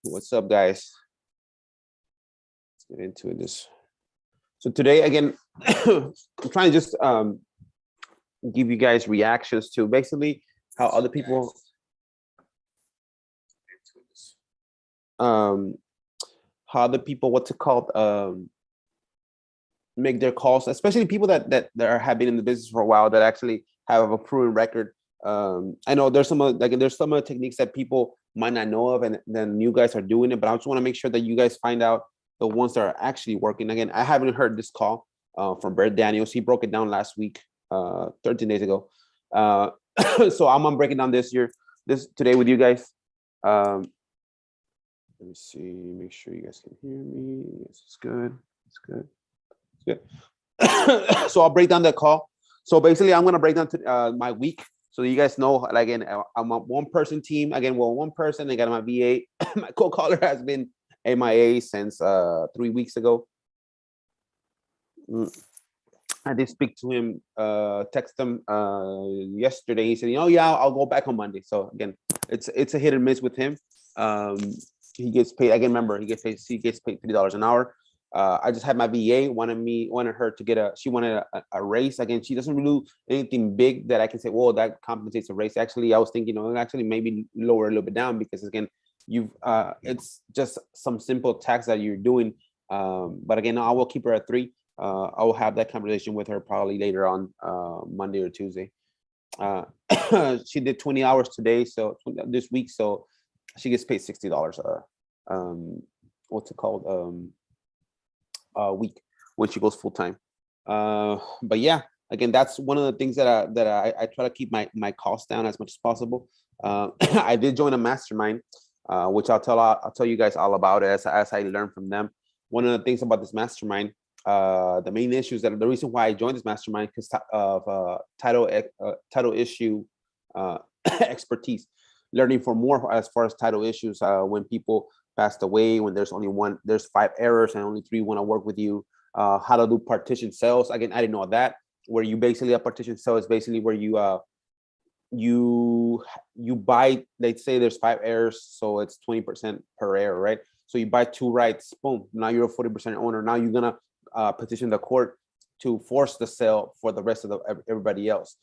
What's up, guys? Let's get into this. So today, again, I'm trying to just give you guys reactions to basically how other people um how other people, what's it called, make their calls, especially people that have been in the business for a while, that actually have a proven record. I know there's some techniques that people might not know of, and then you guys are doing it, but I just want to make sure that you guys find out the ones that are actually working. Again, I haven't heard this call from Brent Daniels. He broke it down last week, 13 days ago. So I'm gonna break it down this today with you guys. Let me see, make sure you guys can hear me. Yes, it's good. It's good. It's good. So I'll break down the call. So basically, I'm gonna break down to my week, so you guys know. Like, again, I'm a one-person team. Again, well, one person. I got my VA. My co-caller has been MIA since 3 weeks ago. I did speak to him, text him yesterday. He said, yeah, I'll go back on Monday. So again, it's a hit and miss with him. He gets paid. Again, remember, he gets paid $3 an hour. I just had my VA wanted her to get she wanted a raise. Again, she doesn't really do anything big that I can say, well, that compensates a raise. Actually, I was thinking, actually maybe lower a little bit down, because again, it's just some simple tasks that you're doing. But again, I will keep her at 3. I will have that conversation with her probably later on Monday or Tuesday. She did 20 hours today, so this week, so she gets paid $60 what's it called, a week when she goes full time. But yeah, again, that's one of the things that I try to keep my costs down as much as possible. I did join a mastermind, which I'll tell you guys all about it as I learn from them. One of the things about this mastermind, the main issue is that the reason why I joined this mastermind because of title issue expertise, learning for more as far as title issues, when people passed away, when there's 5 errors and only 3 want to work with you, how to do partition sales. Again, I didn't know that, where you basically, a partition sale is basically where you buy, let's say there's 5 errors, so it's 20% per error, right? So you buy 2 rights, boom, now you're a 40% owner. Now you're gonna petition the court to force the sale for the rest of everybody else.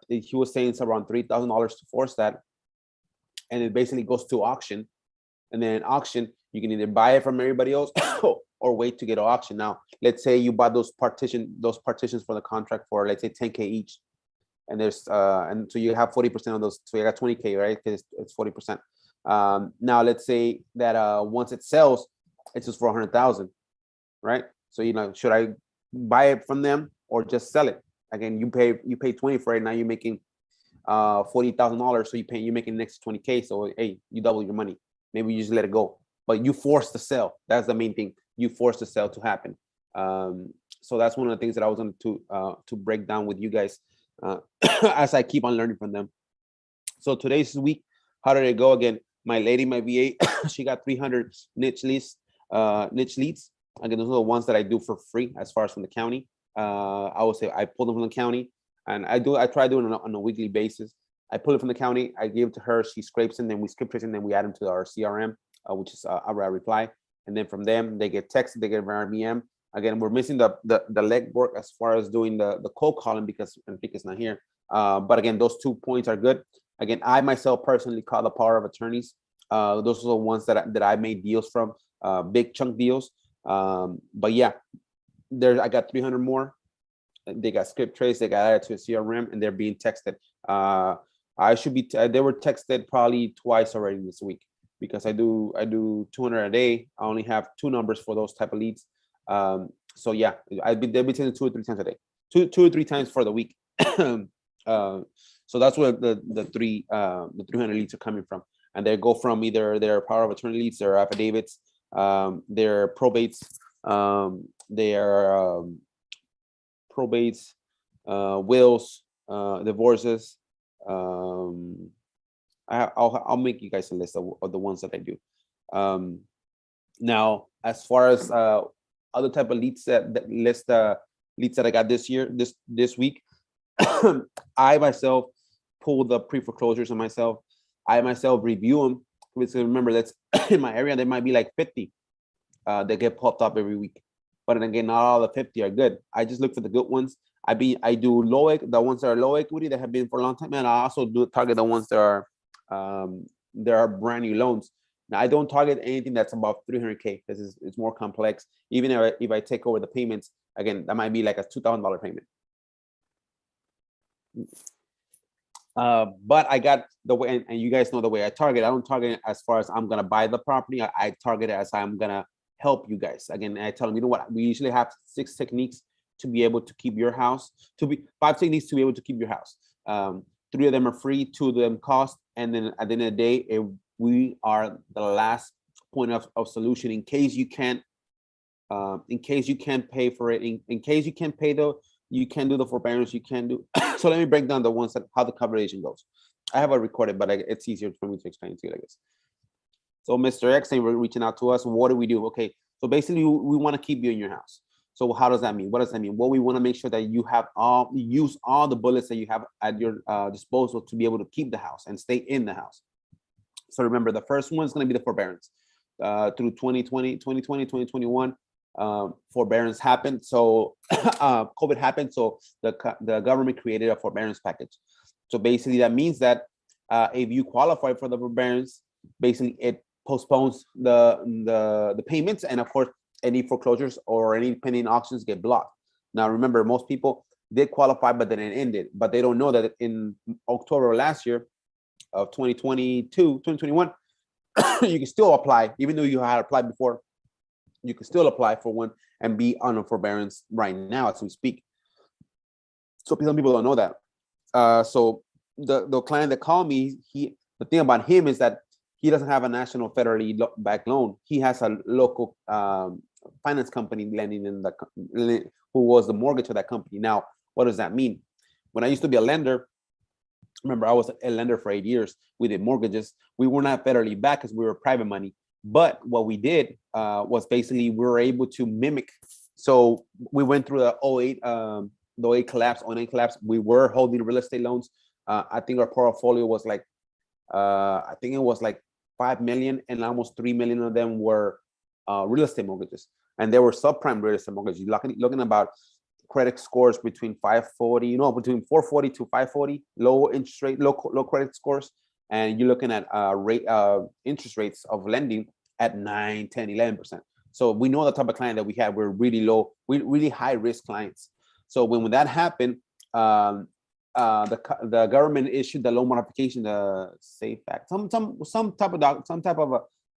He was saying it's around $3,000 to force that, and it basically goes to auction. And then auction, you can either buy it from everybody else or wait to get an auction. Now, let's say you buy those partitions for the contract for, let's say, 10K each, and there's and so you have 40% of those, so you got 20K, right? Because it's 40%. Now let's say that once it sells, it's just for 100,000, right? So should I buy it from them or just sell it? Again, you pay 20 for it. Now you're making $40,000, so you're making the next 20K. So hey, you double your money. Maybe you just let it go, but you force the sale. That's the main thing. You force the sale to happen. So that's one of the things that I was going to break down with you guys as I keep on learning from them. So today's week, how did it go? Again, my lady, my VA, she got 300 niche leads. Again, those are the ones that I do for free as far as from the county. I would say I pull them from the county, and I try doing it on a weekly basis. I pull it from the county, I give it to her, she scrapes it, then we skip trace, and then we add them to our CRM, which is our reply. And then from them, they get texted, they get RBM. Again, we're missing the leg work as far as doing the cold calling because Enrique's not here. But again, those 2 points are good. Again, I myself personally call the power of attorneys. Those are the ones that I made deals from, big chunk deals. But yeah, I got 300 more. They got script trace, they got added to a CRM, and they're being texted. They were texted probably twice already this week, because I do 200 a day. I only have 2 numbers for those type of leads. So yeah, they'll be sending 2 or 3 times a day, two or three times for the week. So that's where the 300 leads are coming from, and they go from either their power of attorney leads, their affidavits, their probates, wills, divorces. I'll make you guys a list of the ones that I do. Now, as far as other type of leads leads that I got this week, I myself pull the pre-foreclosures on myself. I myself review them. Because remember, that's in my area, there might be like 50 that get popped up every week. But then again, not all the 50 are good. I just look for the good ones. I do the ones that are low equity that have been for a long time, and I also do target the ones that are brand new loans. Now I don't target anything that's above 300K because it's more complex. Even if I take over the payments, again, that might be like a $2,000 payment. But I got the way, and you guys know the way I target. I don't target as far as I'm gonna buy the property. I target it as I'm gonna help you guys. Again, I tell them, you know what? We usually have 6 techniques to be able to keep your house. 5 techniques to be able to keep your house. 3 of them are free, 2 of them cost, and then at the end of the day, we are the last point of solution in case you can't pay for it. In case you can't pay you can do the forbearance. You can do. So let me break down the ones that how the coverage goes. I have a recorded, but it's easier for me to explain to you, I guess. So Mr. X, they were reaching out to us. What do we do? Okay, so basically we want to keep you in your house. So how does that mean? What does that mean? Well, we want to make sure that you use all the bullets that you have at your disposal to be able to keep the house and stay in the house. So remember, the first one is going to be the forbearance. Through 2020, 2021, forbearance happened. So COVID happened. So the government created a forbearance package. So basically that means that if you qualify for the forbearance, basically it postpones the payments, and of course any foreclosures or any pending auctions get blocked. Now remember, most people did qualify, but then it ended. But they don't know that in October last year of 2021, you can still apply, even though you had applied before. You can still apply for one and be on a forbearance right now as we speak. So some people don't know that. So the client that called me, the thing about him is that he doesn't have a national federally backed loan. He has a local finance company lending in who was the mortgage of that company. Now, what does that mean? When I used to be a lender, remember, I was a lender for 8 years. We did mortgages. We were not federally backed because we were private money. But what we did was basically we were able to mimic. So we went through the 08 collapse, 09 collapse. We were holding real estate loans. I think our portfolio was like, I think it was like 5 million, and almost 3 million of them were real estate mortgages. And they were subprime real estate mortgages. You're looking about credit scores between 540, between 440 to 540, low interest rate, low credit scores. And you're looking at interest rates of lending at 9, 10, 11%. So we know the type of client that we have. We're really low, really high risk clients. So when that happened, the government issued the loan modification, the SAFE Act, some type of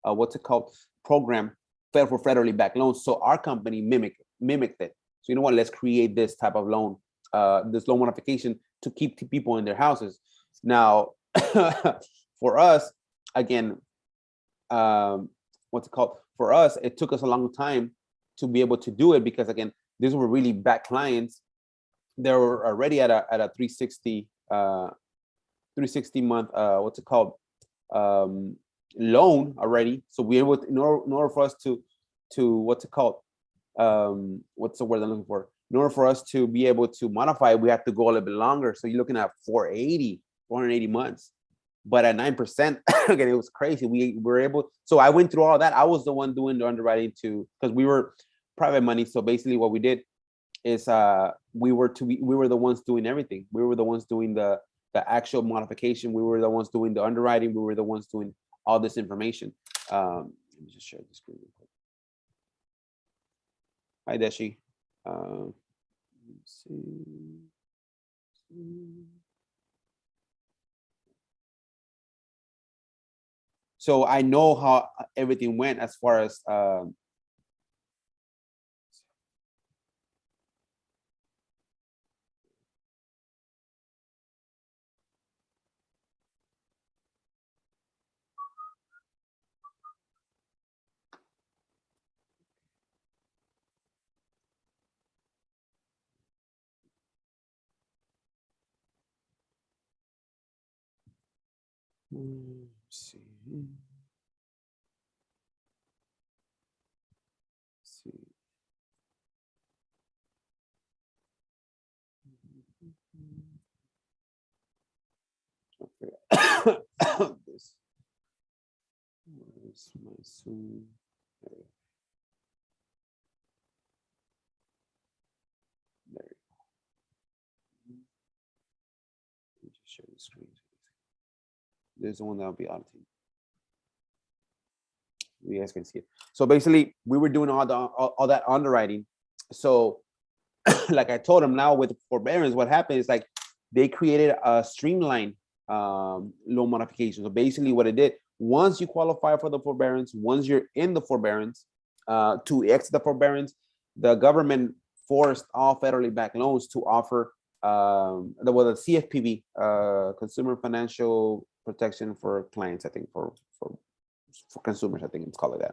a what's it called, program for federally backed loans. So our company mimicked it. So you know what? Let's create this type of loan, this loan modification to keep people in their houses. Now, for us, again, what's it called? For us, it took us a long time to be able to do it because, again, these were really bad clients. They were already at a 360 month what's it called, loan already. So we were able to, in order for us to what's it called, what's the word I'm looking for? In order for us to be able to modify, we have to go a little bit longer. So you're looking at 480 months. But at 9%, again, it was crazy. We were able. So I went through all that. I was the one doing the underwriting because we were private money. So basically, what we did is we were the ones doing everything. We were the ones doing the actual modification. We were the ones doing the underwriting. We were the ones doing all this information. Let me just share the screen real quick. Hi, Deshi. Let's see. So I know how everything went as far as let's see. Okay. Where's my Zoom? There you go. Let me just share the screen. There's the one that'll be auditing. You guys can see it. So basically, we were doing all that underwriting. So, like I told them, now with forbearance, what happened is like they created a streamlined loan modification. So basically, what it did, once you qualify for the forbearance, once you're in the forbearance, to exit the forbearance, the government forced all federally backed loans to offer the CFPB, Consumer Financial Protection for Clients, I think for consumers, I think it's called like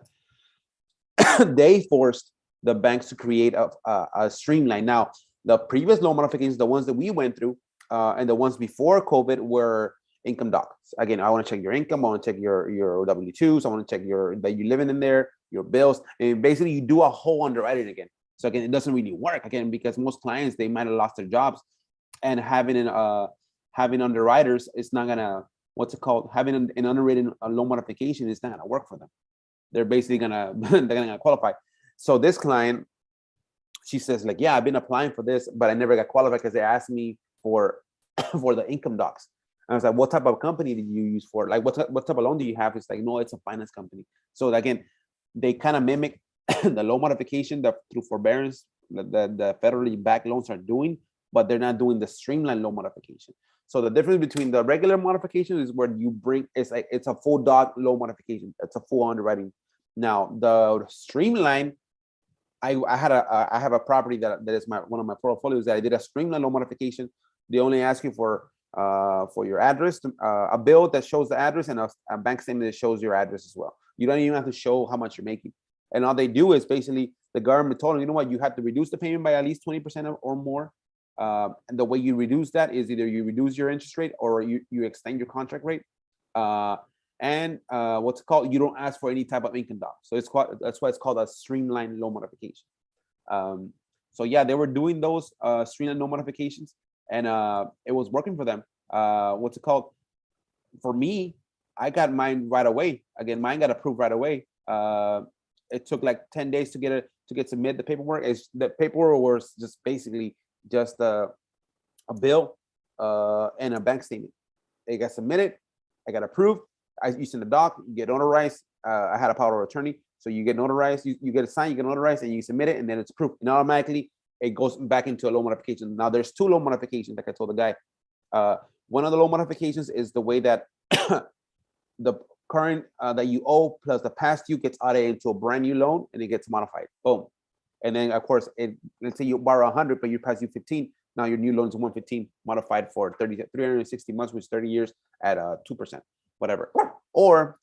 that. They forced the banks to create a streamline. Now, the previous loan modifications, the ones that we went through, and the ones before COVID were income docs. Again, I want to check your income. I want to check your W-2s. I want to check that you're living in there, your bills, and basically you do a whole underwriting again. So again, it doesn't really work again because most clients, they might have lost their jobs, and having underwriters, it's not gonna, what's it called? Having an underwritten loan modification is not gonna work for them. They're basically gonna they're gonna qualify. So this client, she says like, yeah, I've been applying for this, but I never got qualified because they asked me for for the income docs. And I was like, what type of company did you use for? Like, what type of loan do you have? It's like, no, it's a finance company. So again, they kind of mimic the loan modification that through forbearance the federally backed loans are doing, but they're not doing the streamlined loan modification. So the difference between the regular modification is where you bring, it's a full dog loan modification. It's a full underwriting. Now the streamline, I have a property that is one of my portfolios that I did a streamline loan modification. They only ask you for your address, a bill that shows the address, and a bank statement that shows your address as well. You don't even have to show how much you're making. And all they do is basically the government told them, you know what, you have to reduce the payment by at least 20% or more. And the way you reduce that is either you reduce your interest rate or you extend your contract rate. And what's it called? You don't ask for any type of income doc. So that's why it's called a streamlined loan modification. So yeah, they were doing those streamlined loan modifications, and it was working for them. What's it called? For me, I got mine right away. Again, mine got approved right away. It took like 10 days to submit the paperwork. The paperwork was just basically just a bill and a bank statement. It got submitted. I got approved. You send the doc, you get notarized. I had a power of attorney, so you get notarized. You get a sign, you get notarized, and you submit it, and then it's approved. And automatically, it goes back into a loan modification. Now, there's two loan modifications, like I told the guy. One of the loan modifications is the way that the current that you owe plus the past due gets added into a brand new loan, and it gets modified. Boom. And then, of course, let's say you borrow 100, but you pass due 15. Now your new loan is 115, modified for 360 months, which is 30 years at 2%, whatever. Or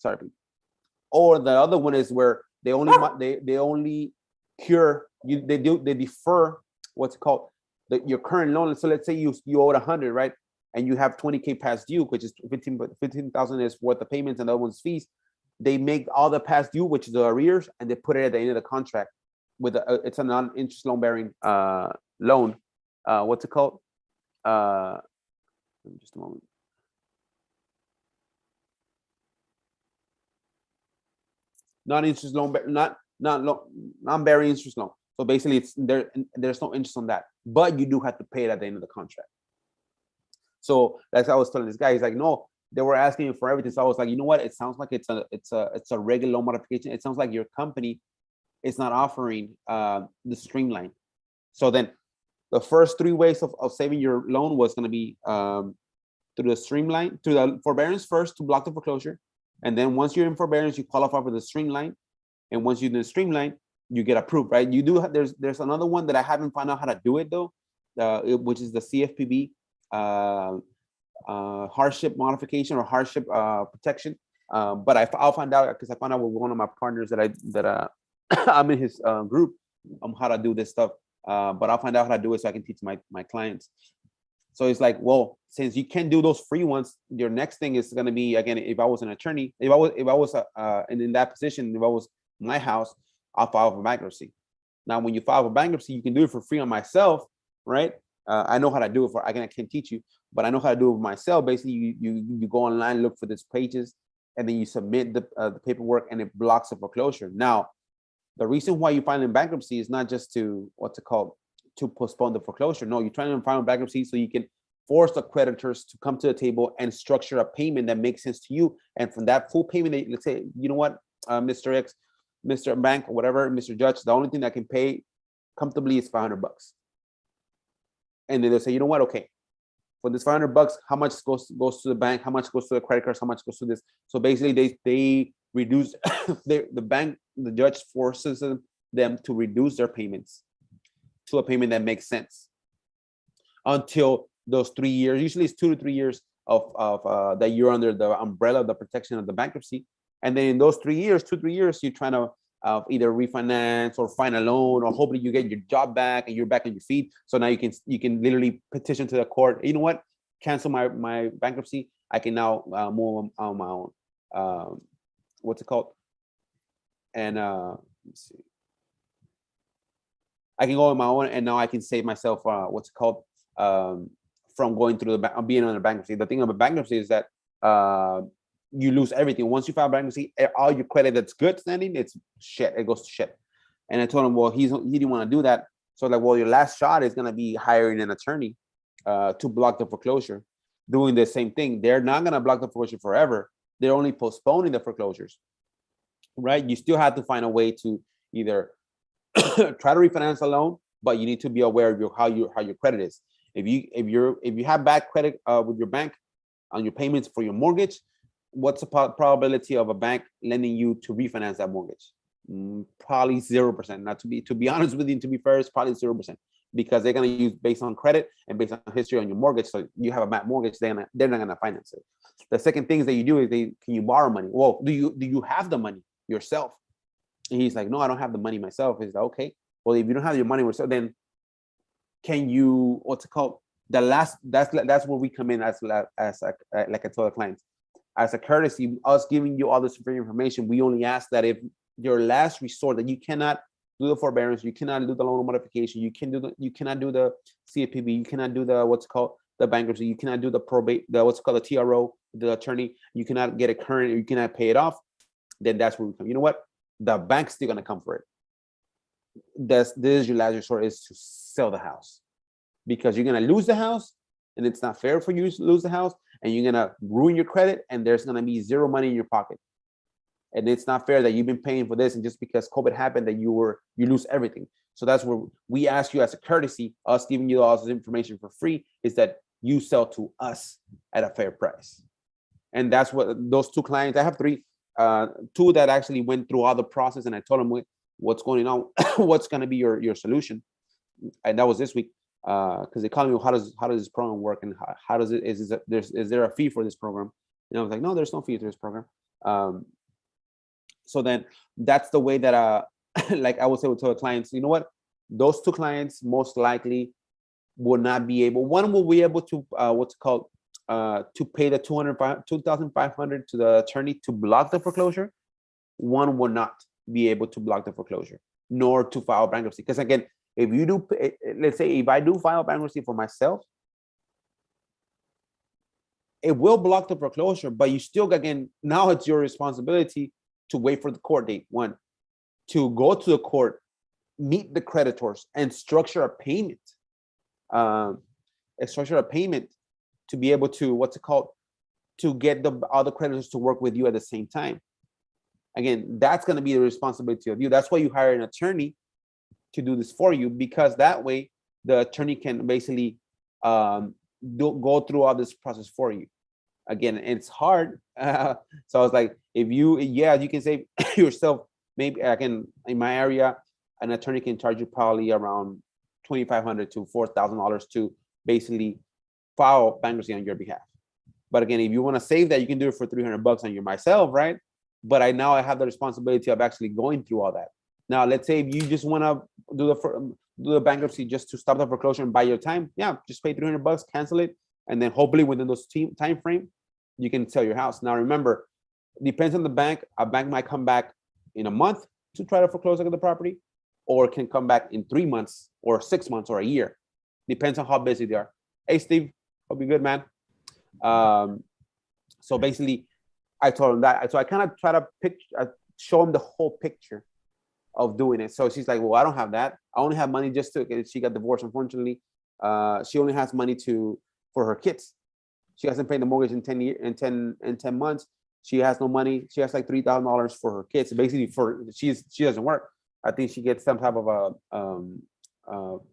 the other one is where they only cure you. They defer what's called your current loan. So let's say you owed 100, right? And you have 20K past due, which is 15,000 is worth of payments and the other one's fees. They make all the past due, which is the arrears, and they put it at the end of the contract with it's a non-interest loan bearing loan. What's it called? Just a moment. Non-interest loan, non-bearing interest loan. So basically, there's no interest on that, but you do have to pay it at the end of the contract. So that's what I was telling this guy. He's like, no, they were asking for everything. So I was like, you know what? It sounds like it's a regular loan modification. It sounds like your company is not offering the streamline. So then the first 3 ways of saving your loan was going to be through the streamline, through the forbearance first to block the foreclosure. And then once you're in forbearance, you qualify for the streamline. And once you do the streamline, you get approved, right? You do. There's another one that I haven't found out how to do it though, which is the CFPB hardship modification or hardship protection. But I'll find out because I found out with one of my partners that I'm in his group on how to do this stuff. But I'll find out how to do it so I can teach my clients. So it's like, well, since you can do those free ones, your next thing is going to be, again, if I was an attorney, if I was in that position, if I was my house, I'll file for bankruptcy. Now, when you file for bankruptcy, you can do it for free on myself, right? I know how to do it I can't teach you, but I know how to do it for myself. Basically, you go online, look for these pages, and then you submit the paperwork, and it blocks the foreclosure. Now, the reason why you file in bankruptcy is not just to to postpone the foreclosure. No, you're trying to file in bankruptcy so you can force the creditors to come to the table and structure a payment that makes sense to you. And from that full payment, let's say, you know what, Mr. X, Mr. Bank, or whatever, Mr. Judge, the only thing I can pay comfortably is $500. And then they'll say, you know what, okay, for this $500, how much goes to the bank, how much goes to the credit cards, how much goes to this. So basically they reduce the judge forces them to reduce their payments to a payment that makes sense until those 3 years. Usually it's 2 to 3 years of that you're under the umbrella of the protection of the bankruptcy. And then in those 3 years, 2-3 years, you're trying to either refinance or find a loan, or hopefully you get your job back and you're back on your feet. So now you can literally petition to the court, you know what, cancel my bankruptcy. I can now move on my own. What's it called? And let's see. I can go on my own, and now I can save myself from going through being under bankruptcy. The thing about bankruptcy is that you lose everything. Once you file bankruptcy, all your credit that's good standing, it's shit. It goes to shit. And I told him, well, he didn't want to do that. So like, well, your last shot is gonna be hiring an attorney to block the foreclosure, doing the same thing. They're not gonna block the foreclosure forever. They're only postponing the foreclosures, right? You still have to find a way to either try to refinance a loan, but you need to be aware of how your credit is. If you have bad credit with your bank on your payments for your mortgage, what's the probability of a bank lending you to refinance that mortgage? Probably 0%. Not to be honest with you, to be fair, it's probably 0%, because they're going to use based on credit and based on history on your mortgage. So you have a bad mortgage, they're not going to finance it. The second things that you do is can you borrow money? Well, do you have the money yourself? And he's like, no, I don't have the money myself. He's like, okay, well, if you don't have your money yourself, then can you, what's it called? That's where we come in as like I tell the clients, as a courtesy, us giving you all this free information. We only ask that if your last resort, that you cannot do the forbearance, you cannot do the loan modification, you cannot do the CFPB, you cannot do the bankruptcy, you cannot do the probate, the TRO, the attorney, you cannot get it current, you cannot pay it off, then that's where we come. You know what? The bank's still gonna come for it. This is your last resort, is to sell the house, because you're gonna lose the house, and it's not fair for you to lose the house, and you're gonna ruin your credit, and there's gonna be zero money in your pocket. And it's not fair that you've been paying for this, and just because COVID happened, that you lose everything. So that's where we ask you, as a courtesy, us giving you all this information for free, is that you sell to us at a fair price. And that's what those two clients, I have two that actually went through all the process, and I told them what's going on, what's going to be your solution. And that was this week, because they called me, how does this program work, and how does it, is there a fee for this program? And I was like, no, there's no fee to this program. So then that's the way that like I would say to the clients, you know what, those two clients most likely will not be able, one will be able to to pay the $2,500 to the attorney to block the foreclosure. One will not be able to block the foreclosure, nor to file bankruptcy. Because again, if you do, let's say if I do file bankruptcy for myself, it will block the foreclosure, but you still, again, now it's your responsibility to wait for the court date. One, to go to the court, meet the creditors, and structure a payment. To be able to, to get the other creditors to work with you at the same time. Again, that's going to be the responsibility of you. That's why you hire an attorney to do this for you, because that way the attorney can basically go through all this process for you. Again, it's hard. So I was like, you can save yourself. Maybe in my area, an attorney can charge you probably around $2,500 to $4,000 to basically file bankruptcy on your behalf. But again, if you want to save that, you can do it for $300 on myself, right? But I have the responsibility of actually going through all that. Now, let's say if you just want to do the bankruptcy just to stop the foreclosure and buy your time, just pay $300, cancel it, and then hopefully within those time frame, you can sell your house. Now, remember, depends on the bank. A bank might come back in a month to try to foreclose on the property, or it can come back in 3 months or 6 months or a year. Depends on how busy they are. Hey, Steve, hope you're good, man. So basically, I told him that. So I kind of try to show him the whole picture of doing it. So she's like, well, I don't have that. I only have money just to, she got divorced, unfortunately. She only has money for her kids. She hasn't paid the mortgage in 10 years, in 10 months. She has no money. She has like $3,000 for her kids. Basically, she doesn't work. I think she gets some type of a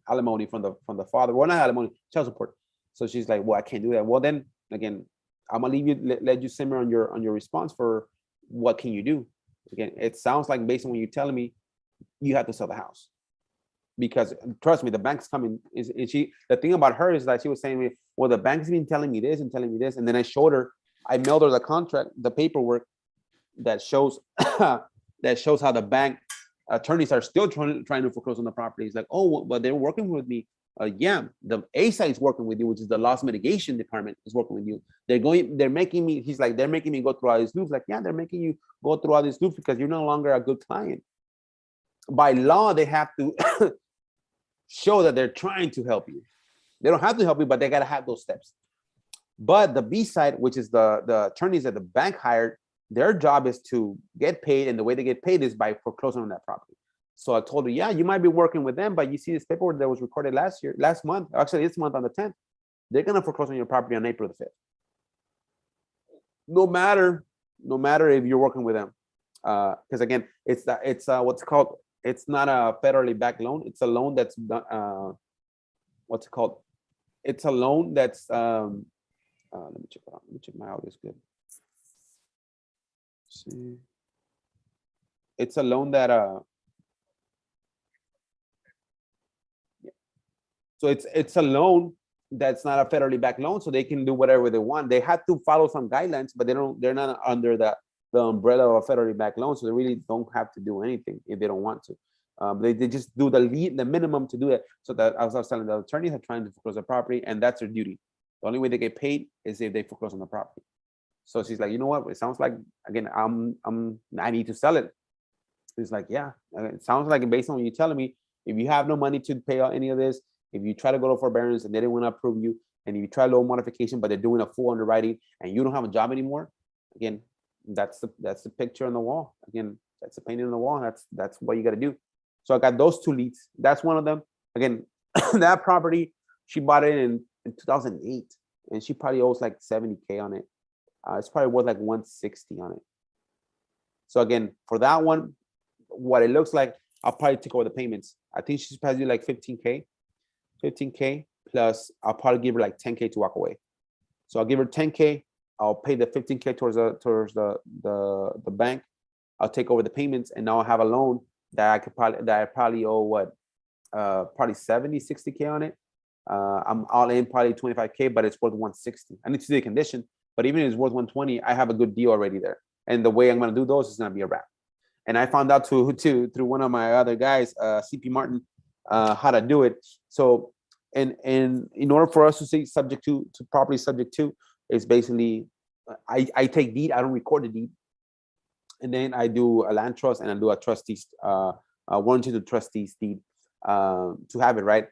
alimony from the father. Well, not alimony, child support. So she's like, well, I can't do that. Well, then again, I'm gonna leave you, let you simmer on your response for what can you do. Again, it sounds like based on what you're telling me, you have to sell the house, because trust me, the bank's coming. The thing about her is that she was saying to me, well, the bank's been telling me this and telling me this, and then I mailed her the contract, the paperwork that shows how the bank attorneys are still trying to foreclose on the property. It's like, oh, but they're working with me. Yeah, the A side is working with you, which is the loss mitigation department is working with you. They're making me, he's like, they're making me go through all these loops. Like, yeah, they're making you go through all these loops because you're no longer a good client. By law, they have to show that they're trying to help you. They don't have to help you, but they got to have those steps. But the B side, which is the attorneys that the bank hired, their job is to get paid, and the way they get paid is by foreclosing on that property. So I told her, yeah, you might be working with them, but you see this paperwork that was recorded last month, actually this month on the 10th, they're gonna foreclose on your property on April the 5th. No matter if you're working with them, because again, it's what's called, it's not a federally backed loan. It's a loan that's what's it called? It's a loan that's let me check it out. Let me check my audio is good. Let's see, it's a loan that so it's a loan that's not a federally backed loan, so they can do whatever they want. They have to follow some guidelines, but they're not under the umbrella of a federally backed loan, so they really don't have to do anything if they don't want to. They just do the minimum to do it. So that, as I was telling, the attorneys are trying to foreclose the property, and that's their duty. The only way they get paid is if they foreclose on the property. So she's like, you know what? It sounds like, again, I need to sell it. He's like, yeah, it sounds like, based on what you're telling me, if you have no money to pay out any of this, if you try to go to forbearance and they didn't want to approve you, and if you try loan modification, but they're doing a full underwriting and you don't have a job anymore, again, that's the picture on the wall. Again, that's the painting on the wall. That's what you got to do. So I got those two leads. That's one of them. Again, that property, she bought it in 2008, and she probably owes like 70K on it. It's probably worth like 160 on it. So again, for that one, what it looks like, I'll probably take over the payments. I think she's probably like 15K plus I'll probably give her like 10K to walk away. So I'll give her 10K. I'll pay the 15K towards the bank. I'll take over the payments, and now I have a loan that I probably owe what, probably 60K on it. I'm all in probably 25K, but it's worth 160. I need to see the condition, but even if it's worth 120, I have a good deal already there. And the way I'm gonna do those is gonna be a wrap. And I found out through one of my other guys, CP Martin, how to do it. So, and in order for us to say subject to property subject to, is basically I take deed. I don't record the deed, and then I do a land trust, and I do a trustee's warranty to trustee's deed to have it right.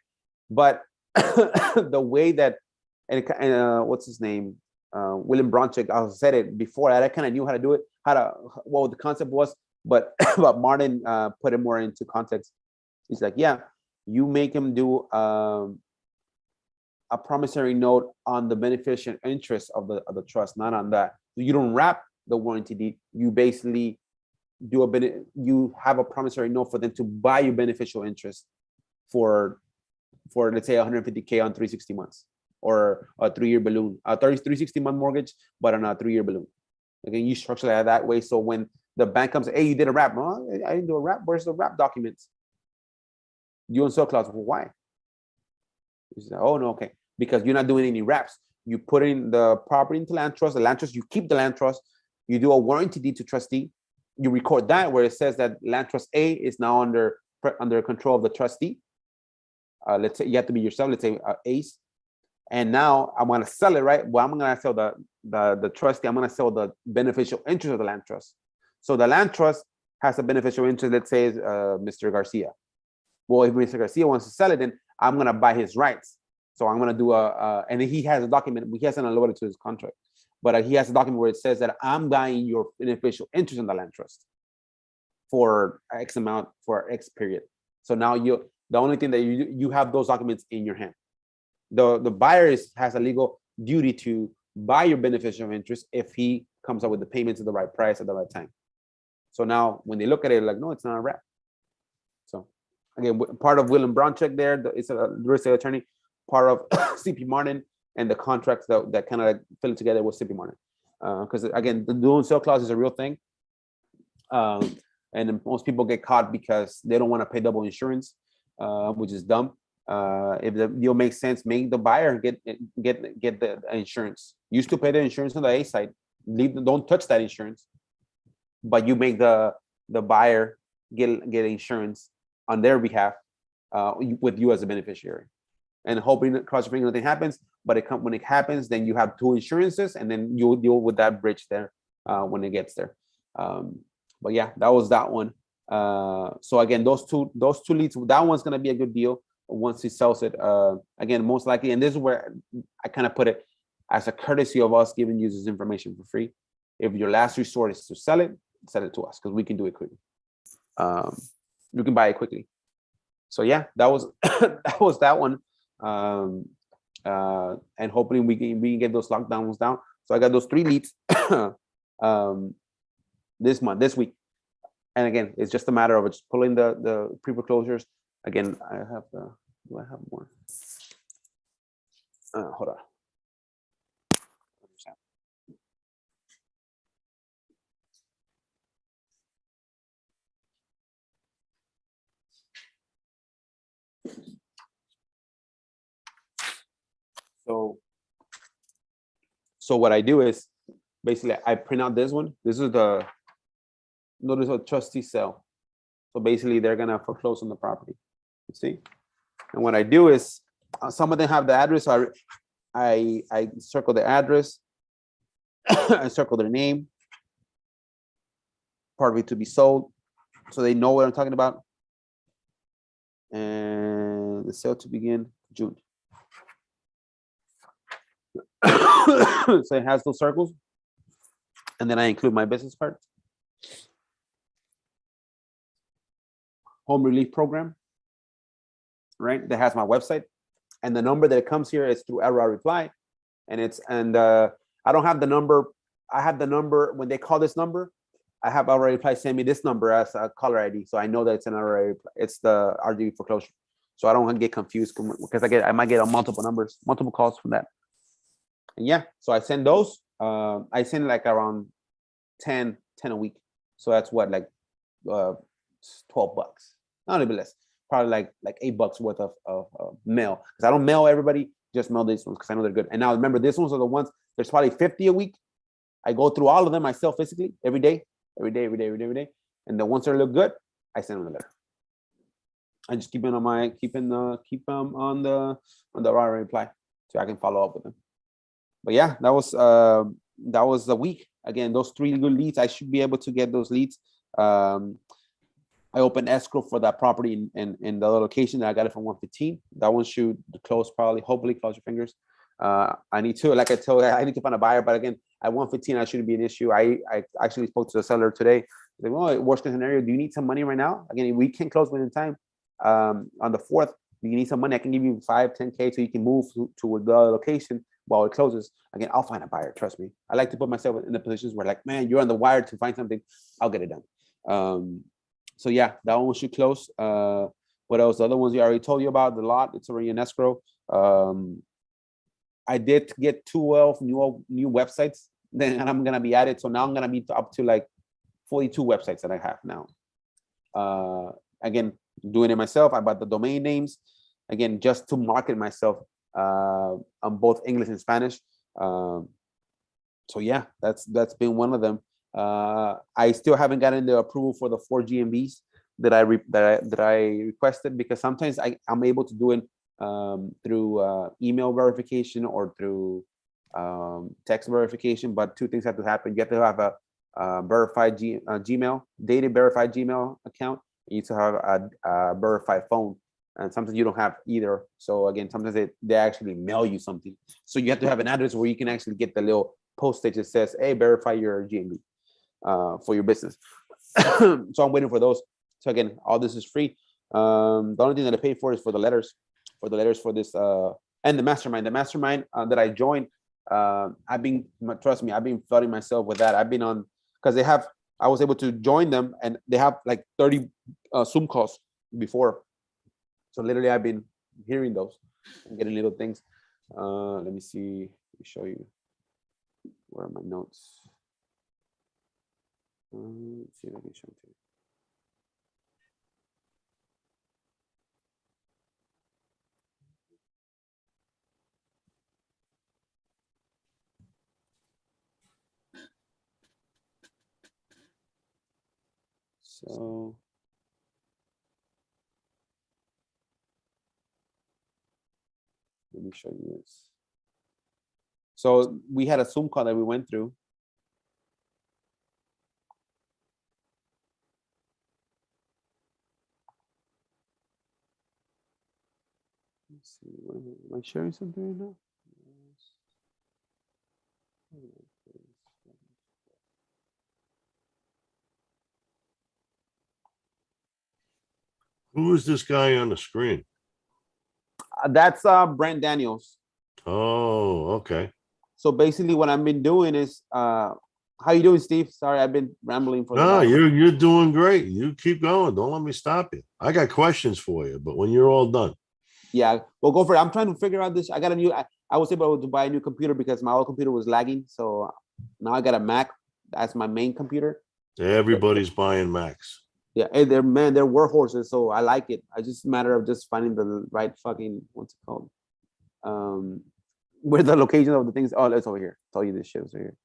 But the way that what's his name, William Bronchick, I said it before. I kind of knew how to do it, what the concept was, but but Martin put it more into context. He's like, yeah, you make him do a promissory note on the beneficial interest of the trust, not on that. So you don't wrap the warranty deed. You basically you have a promissory note for them to buy you beneficial interest for let's say 150K on 360 months, or a 3-year balloon, a 360-month mortgage, but on a 3-year balloon. Again, you structure it that way. So when the bank comes, hey, you did a wrap. Oh, I didn't do a wrap. Where's the wrap documents? You and so clause. Well, why? Like, oh no, okay. Because you're not doing any wraps. You put in the property into land trust. The land trust, you keep the land trust. You do a warranty deed to trustee. You record that where it says that land trust A is now under control of the trustee. Let's say you have to be yourself. Let's say Ace. And now I'm gonna sell it, right? Well, I'm gonna sell the trustee. I'm gonna sell the beneficial interest of the land trust. So the land trust has a beneficial interest. Let's say Mr. Garcia. Well, if Mr. Garcia wants to sell it, then I'm gonna buy his rights. So I'm gonna do and he has a document. He hasn't allotted to his contract, but he has a document where it says that I'm buying your beneficial interest in the land trust for X amount for X period. So now the only thing that you have those documents in your hand. The buyer has a legal duty to buy your beneficial interest if he comes up with the payments at the right price at the right time. So now when they look at it, like, no, it's not a wrap. So again, part of Will and Brown check there, it's a real estate attorney, part of CP Martin, and the contracts that kind of like fill it together with CP Martin. Because again, the dual sale clause is a real thing. And most people get caught because they don't want to pay double insurance, which is dumb. If the deal makes sense, make the buyer get the insurance. Used to pay the insurance on the A side. Don't touch that insurance, but you make the buyer get insurance on their behalf with you as a beneficiary, and hoping that cross your finger nothing happens. But when it happens, then you have two insurances, and then you'll deal with that bridge there when it gets there. But yeah, that was that one. So again, those two leads, that one's gonna be a good deal once he sells it. Again, most likely, and this is where I kind of put it as a courtesy of us giving you this information for free. If your last resort is to sell it to us, because we can do it quickly. You can buy it quickly. So yeah, that was that was that one. And hopefully we can get those lockdowns down. So I got those 3 leads this week. And again, it's just a matter of just pulling the pre-foreclosures. Again, do I have more? Hold on. So what I do is basically I print out this one. This is the notice of trustee sale. So basically they're gonna foreclose on the property. You see? And what I do is some of them have the address. So I circle the address. I circle their name. Property to be sold, so they know what I'm talking about. And the sale to begin June. So it has those circles, and then I include my business card. Home relief program, right? That has my website, and the number that comes here is through error reply, and I don't have the number. I have the number when they call this number. I have already reply send me this number as a caller ID, so I know that it's an already. It's the RDB foreclosure, so I don't get confused because I might get multiple calls from that. And yeah, so I send those. I send like around 10 a week. So that's what, like $12, not a little bit less, probably like $8 worth of mail. Because I don't mail everybody, just mail these ones because I know they're good. And now remember, these ones are the ones. There's probably 50 a week. I go through all of them myself physically every day. And the ones that look good, I send them a letter. I just keep them on the right reply so I can follow up with them. But yeah, that was the week. Again, those 3 good leads, I should be able to get those leads. I opened escrow for that property in the other location. I got it from 115. That one should close probably, hopefully, cross your fingers. I need to, like I told you, I need to find a buyer. But again, at 115, I shouldn't be an issue. I actually spoke to the seller today. Like, well, worst case scenario, do you need some money right now? Again, we can close within time. On the 4th, do you need some money? I can give you 5, 10K so you can move to the other location while it closes. Again, I'll find a buyer. Trust me. I like to put myself in the positions where, like, man, you're on the wire to find something. I'll get it done. So yeah, that one should close. What else? The other ones we already told you about. The lot, it's already in escrow. I did get 12 new websites. Then I'm gonna be added. So now I'm gonna be up to like 42 websites that I have now. Again, doing it myself. I bought the domain names. Again, just to market myself on both English and Spanish. So yeah, that's been one of them. I still haven't gotten the approval for the 4 GMBs that I requested, because sometimes I'm able to do it through email verification or through text verification, but 2 things have to happen. You have to have a verified Gmail, dated verified Gmail account. You need to have a verified phone, and sometimes you don't have either. So again, sometimes they actually mail you something. So you have to have an address where you can actually get the little postage that says, "Hey, verify your GMV for your business." So I'm waiting for those. So again, all this is free. The only thing that I pay for is for the letters, for this and the mastermind. The mastermind that I joined, trust me, I've been flooding myself with that. I've been on because I was able to join them, and they have like 30 Zoom calls before. So literally, I've been hearing those and getting little things. Let me see. Let me show you. Where are my notes? Let's see if I can show it to you. So let me show you this. So we had a Zoom call that we went through. Let's see. Am I sharing something right now? Who is this guy on the screen? That's Brent Daniels. Oh, okay. So basically, what I've been doing is, how you doing, Steve? Sorry, I've been rambling for. No, you're doing great. You keep going. Don't let me stop you. I got questions for you, but when you're all done. Yeah, well, go for it. I'm trying to figure out this. I got a new. I was able to buy a new computer because my old computer was lagging. So now I got a Mac. That's my main computer. Everybody's buying Macs. Yeah, hey, they're workhorses. So I like it. I just matter of just finding the right fucking, what's it called? Where the location of the things. Oh, it's over here. I'll tell you this shit over here.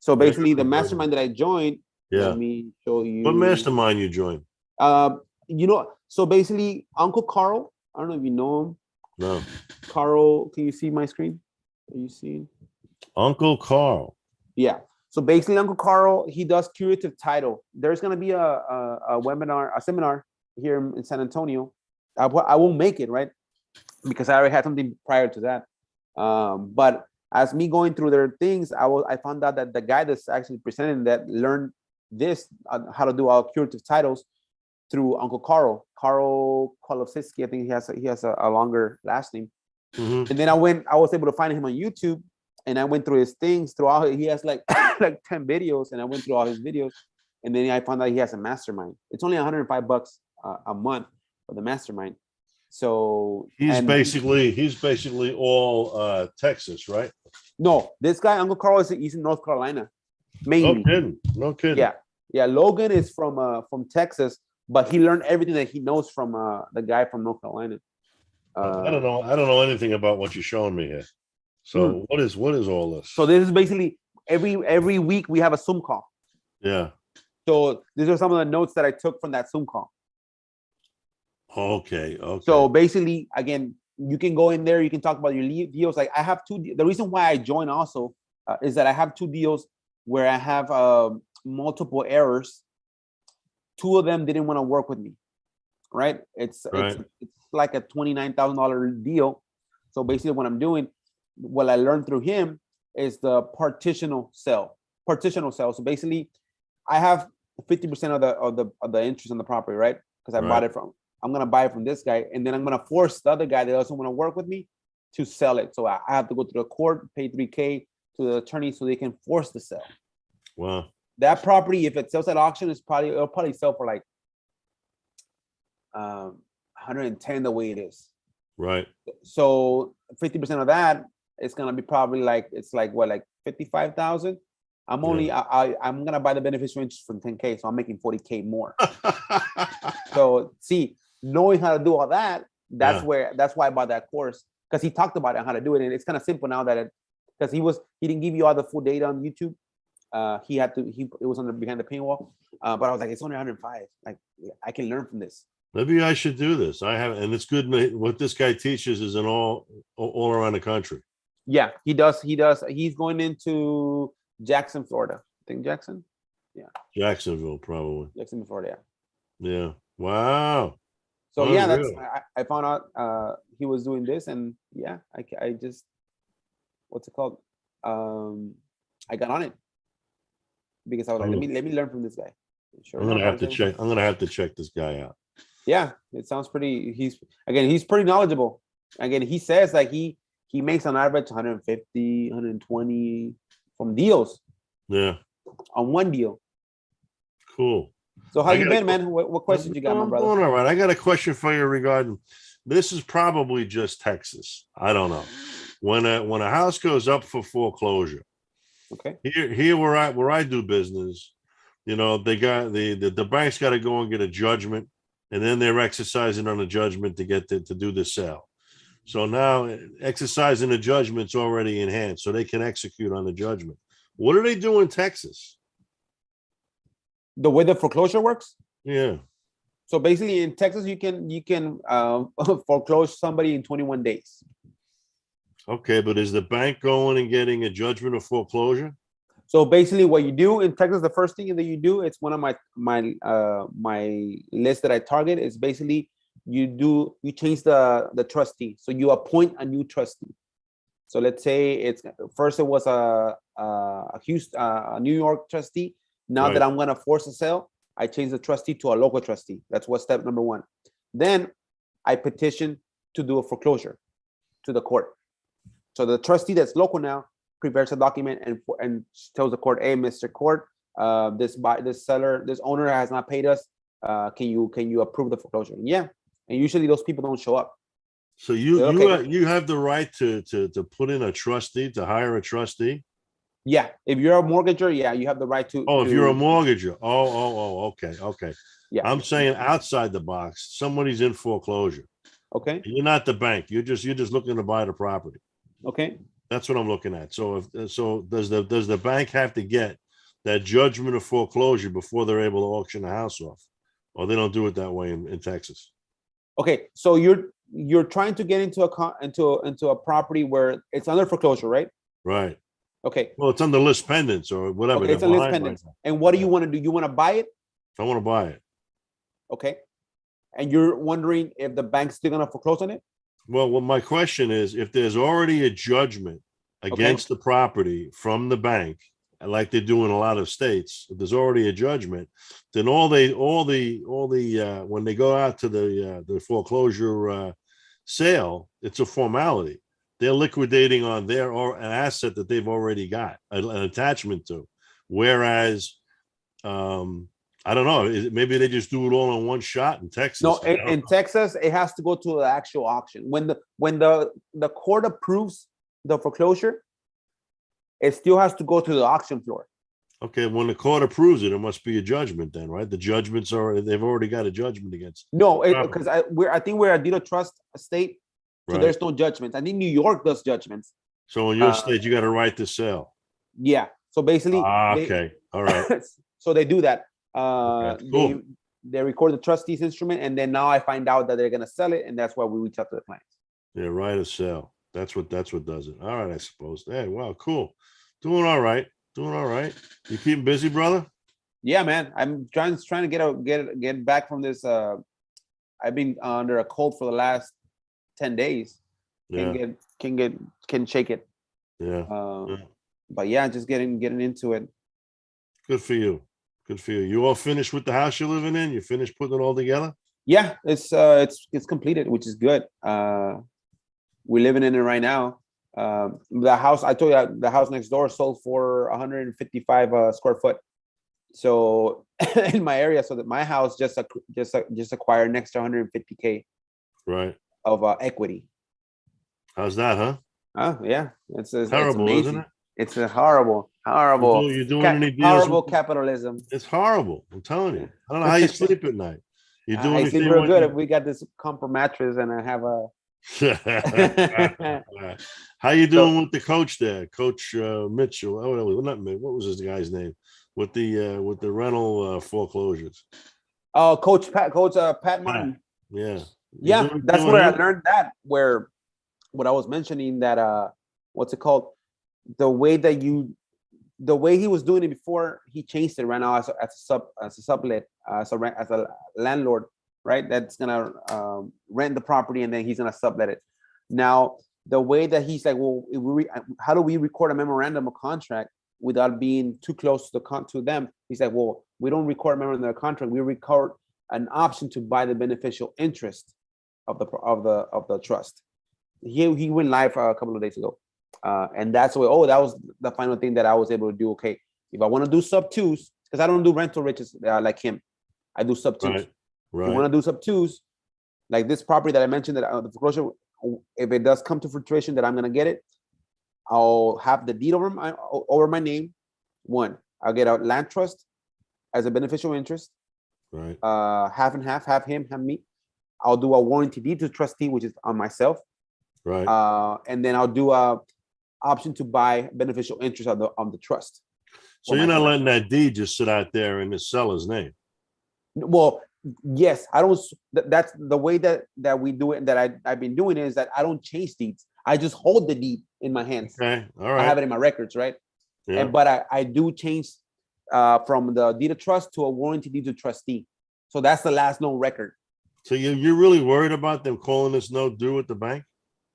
So basically, the mastermind that I joined. Yeah. Let me show you. What mastermind you joined? So basically, Uncle Carl. I don't know if you know him. No. Carl, can you see my screen? Are you seeing? Uncle Carl. Yeah. So basically, Uncle Carl, he does curative title. There's gonna be a webinar, a seminar here in San Antonio. I won't make it, right? Because I already had something prior to that. But as me going through their things, I found out that the guy that's actually presenting that learned this how to do our curative titles through Uncle Carl Kolositsky. I think he has a longer last name. Mm-hmm. And then I was able to find him on YouTube, and I went through his things he has like like 10 videos, and I went through all his videos, and then I found out he has a mastermind. It's only $105 a month for the mastermind. So he's basically all Texas, right? No, this guy Uncle Carl he's in North Carolina mainly. No kidding. Yeah. Logan is from Texas, but he learned everything that he knows from the guy from North Carolina. I don't know anything about what you're showing me here. So what is all this? So this is basically every week we have a Zoom call. Yeah. So these are some of the notes that I took from that Zoom call. Okay. So basically, again, you can go in there, you can talk about your deals. Like I have the reason why I joined also is that I have 2 deals where I have multiple errors. 2 of them didn't want to work with me, right? It's like a $29,000 deal. So basically what I'm doing, what I learned through him is the partitional sell. So basically I have 50% of the interest on the property, right? Because I bought it I'm going to buy it from this guy, and then I'm going to force the other guy that doesn't want to work with me to sell it. So I have to go to the court, pay $3,000 to the attorney so they can force the sale. Wow. That property, if it sells at auction, it'll probably sell for like 110 the way it is. Right. So 50% of that is gonna be probably like 55,000. I'm gonna buy the beneficial interest for $10,000, so I'm making $40,000 more. So see, knowing how to do all that, that's why I bought that course, because he talked about it, how to do it, and it's kind of simple now that because he didn't give you all the full data on YouTube. It was behind the paywall, but I was like, it's only 105. Like I can learn from this. Maybe I should do this. And it's good. What this guy teaches is in all around the country. Yeah, he does. He's going into Jackson, Florida. I think Jackson. Yeah. Jacksonville, probably. Jacksonville, Florida. Yeah. Wow. So I found out he was doing this, and I just, what's it called? I got on it because I was like, let me learn from this guy. Sure I'm gonna enough, I have was to able check. I'm gonna have to check this guy out. Yeah, it sounds pretty. He's pretty knowledgeable. Again, he says like he makes on average 150, 120 from deals Yeah, on one deal. cool. So how I you got a been, man? What questions you got, my I'm brother? doing all right. I got a question for you regarding this is probably just Texas. I don't know. When a house goes up for foreclosure, Okay. here where I do business, you know, they got the bank's got to go and get a judgment, and then they're exercising on the judgment to get to do the sale. So now exercising the judgment's already in hand, so they can execute on the judgment. What do they do in Texas? The way the foreclosure works. Yeah. So basically, in Texas, you can foreclose somebody in 21 days. Okay, but is the bank going and getting a judgment of foreclosure? So basically, what you do in Texas, the first thing that you do, it's one of my list that I target is basically you change the trustee. So you appoint a new trustee. So let's say it was a Houston, a New York trustee. Now that Right. I'm gonna force a sale, I change the trustee to a local trustee. That's what step number one. Then I petition to do a foreclosure to the court. So the trustee that's local now prepares a document and tells the court, "Hey, Mr. Court, this owner has not paid us. Can you approve the foreclosure?" And yeah, and usually those people don't show up. So you have the right to put in a trustee, to hire a trustee. Yeah, if you're a mortgager, yeah, you have the right to. Oh, if you're a mortgager. Okay. Yeah. I'm saying outside the box, somebody's in foreclosure. Okay. You're not the bank. You're just looking to buy the property. Okay. That's what I'm looking at. So does the bank have to get that judgment of foreclosure before they're able to auction the house off, or they don't do it that way in Texas? Okay. So you're trying to get into a property where it's under foreclosure, right? Right. Okay. Well, it's under list pendants or whatever. Okay. It's a list pendants. And what do you want to do? You want to buy it? I want to buy it. Okay. And you're wondering if the bank's still gonna foreclose on it? Well, my question is, if there's already a judgment against the property from the bank, like they do in a lot of states, if there's already a judgment, then all the when they go out to the foreclosure sale, it's a formality. They're liquidating on an asset that they've already got an attachment to. Whereas, I don't know, maybe they just do it all in one shot in Texas. No, in Texas, it has to go to the actual auction. When the court approves the foreclosure, it still has to go to the auction floor. Okay, when the court approves it, it must be a judgment then, right? The judgments they've already got a judgment against. No, because I think we're a deed of trust state, so there's no judgments. I think New York does judgments. So in your state, you got a right to sell. Yeah. So basically, okay, all right. So they do that. Cool. They record the trustee's instrument, and then now I find out that they're gonna sell it, and that's why we reach out to the clients. Yeah, right of sale. That's what does it. All right, I suppose. Hey, wow, cool. Doing all right. You keeping busy, brother? Yeah, man. I'm trying to get back from this. I've been under a cold for the last 10 days. Can shake it. Yeah. But yeah, just getting into it. Good for you. You all finished with the house you're living in? You finished putting it all together? Yeah, it's completed, which is good. We're living in it right now. The house, I told you, the house next door sold for 155 square foot. So in my area, so that my house just acquired an extra 150K right of equity. How's that, huh? Oh yeah, it's terrible, isn't it? It's a horrible. You're doing any deals? Horrible capitalism. It's horrible. I'm telling you. I don't know how you sleep at night. You do I sleep real good if we got this comfort mattress and I have a. How you doing with the coach there, Coach Mitchell? Oh, not Mitchell. What was this guy's name? With the rental foreclosures. Oh, Coach Pat Martin. Yeah. Yeah, that's where I learned that. Where what I was mentioning that what's it called? The way he was doing it before, he changed it right now as a sublet, as a landlord, right? That's gonna rent the property and then he's gonna sublet it. Now the way that he's like, well, how do we record a memorandum of contract without being too close to them? He's like, well, we don't record a memorandum of contract. We record an option to buy the beneficial interest of the trust. He went live a couple of days ago, and that's why. Oh, that was the final thing that I was able to do. Okay, if I want to do sub twos, because I don't do rental riches like him, I do sub twos. Right. If you want to do sub twos, like this property that I mentioned, that the foreclosure, if it does come to fruition that I'm gonna get it, I'll have the deed over my name. One, I'll get a land trust as a beneficial interest. Right. Half and half, have him, have me. I'll do a warranty deed to trustee, which is on myself. Right. And then I'll do a option to buy beneficial interest on the trust. So you're not letting that deed just sit out there in the seller's name. Well, yes, I don't. That's the way that we do it. That I've been doing is that I don't change deeds. I just hold the deed in my hands. Okay. All right. I have it in my records, right? Yeah. But I do change from the deed of trust to a warranty deed to trustee. So that's the last known record. So you're really worried about them calling this note due at the bank?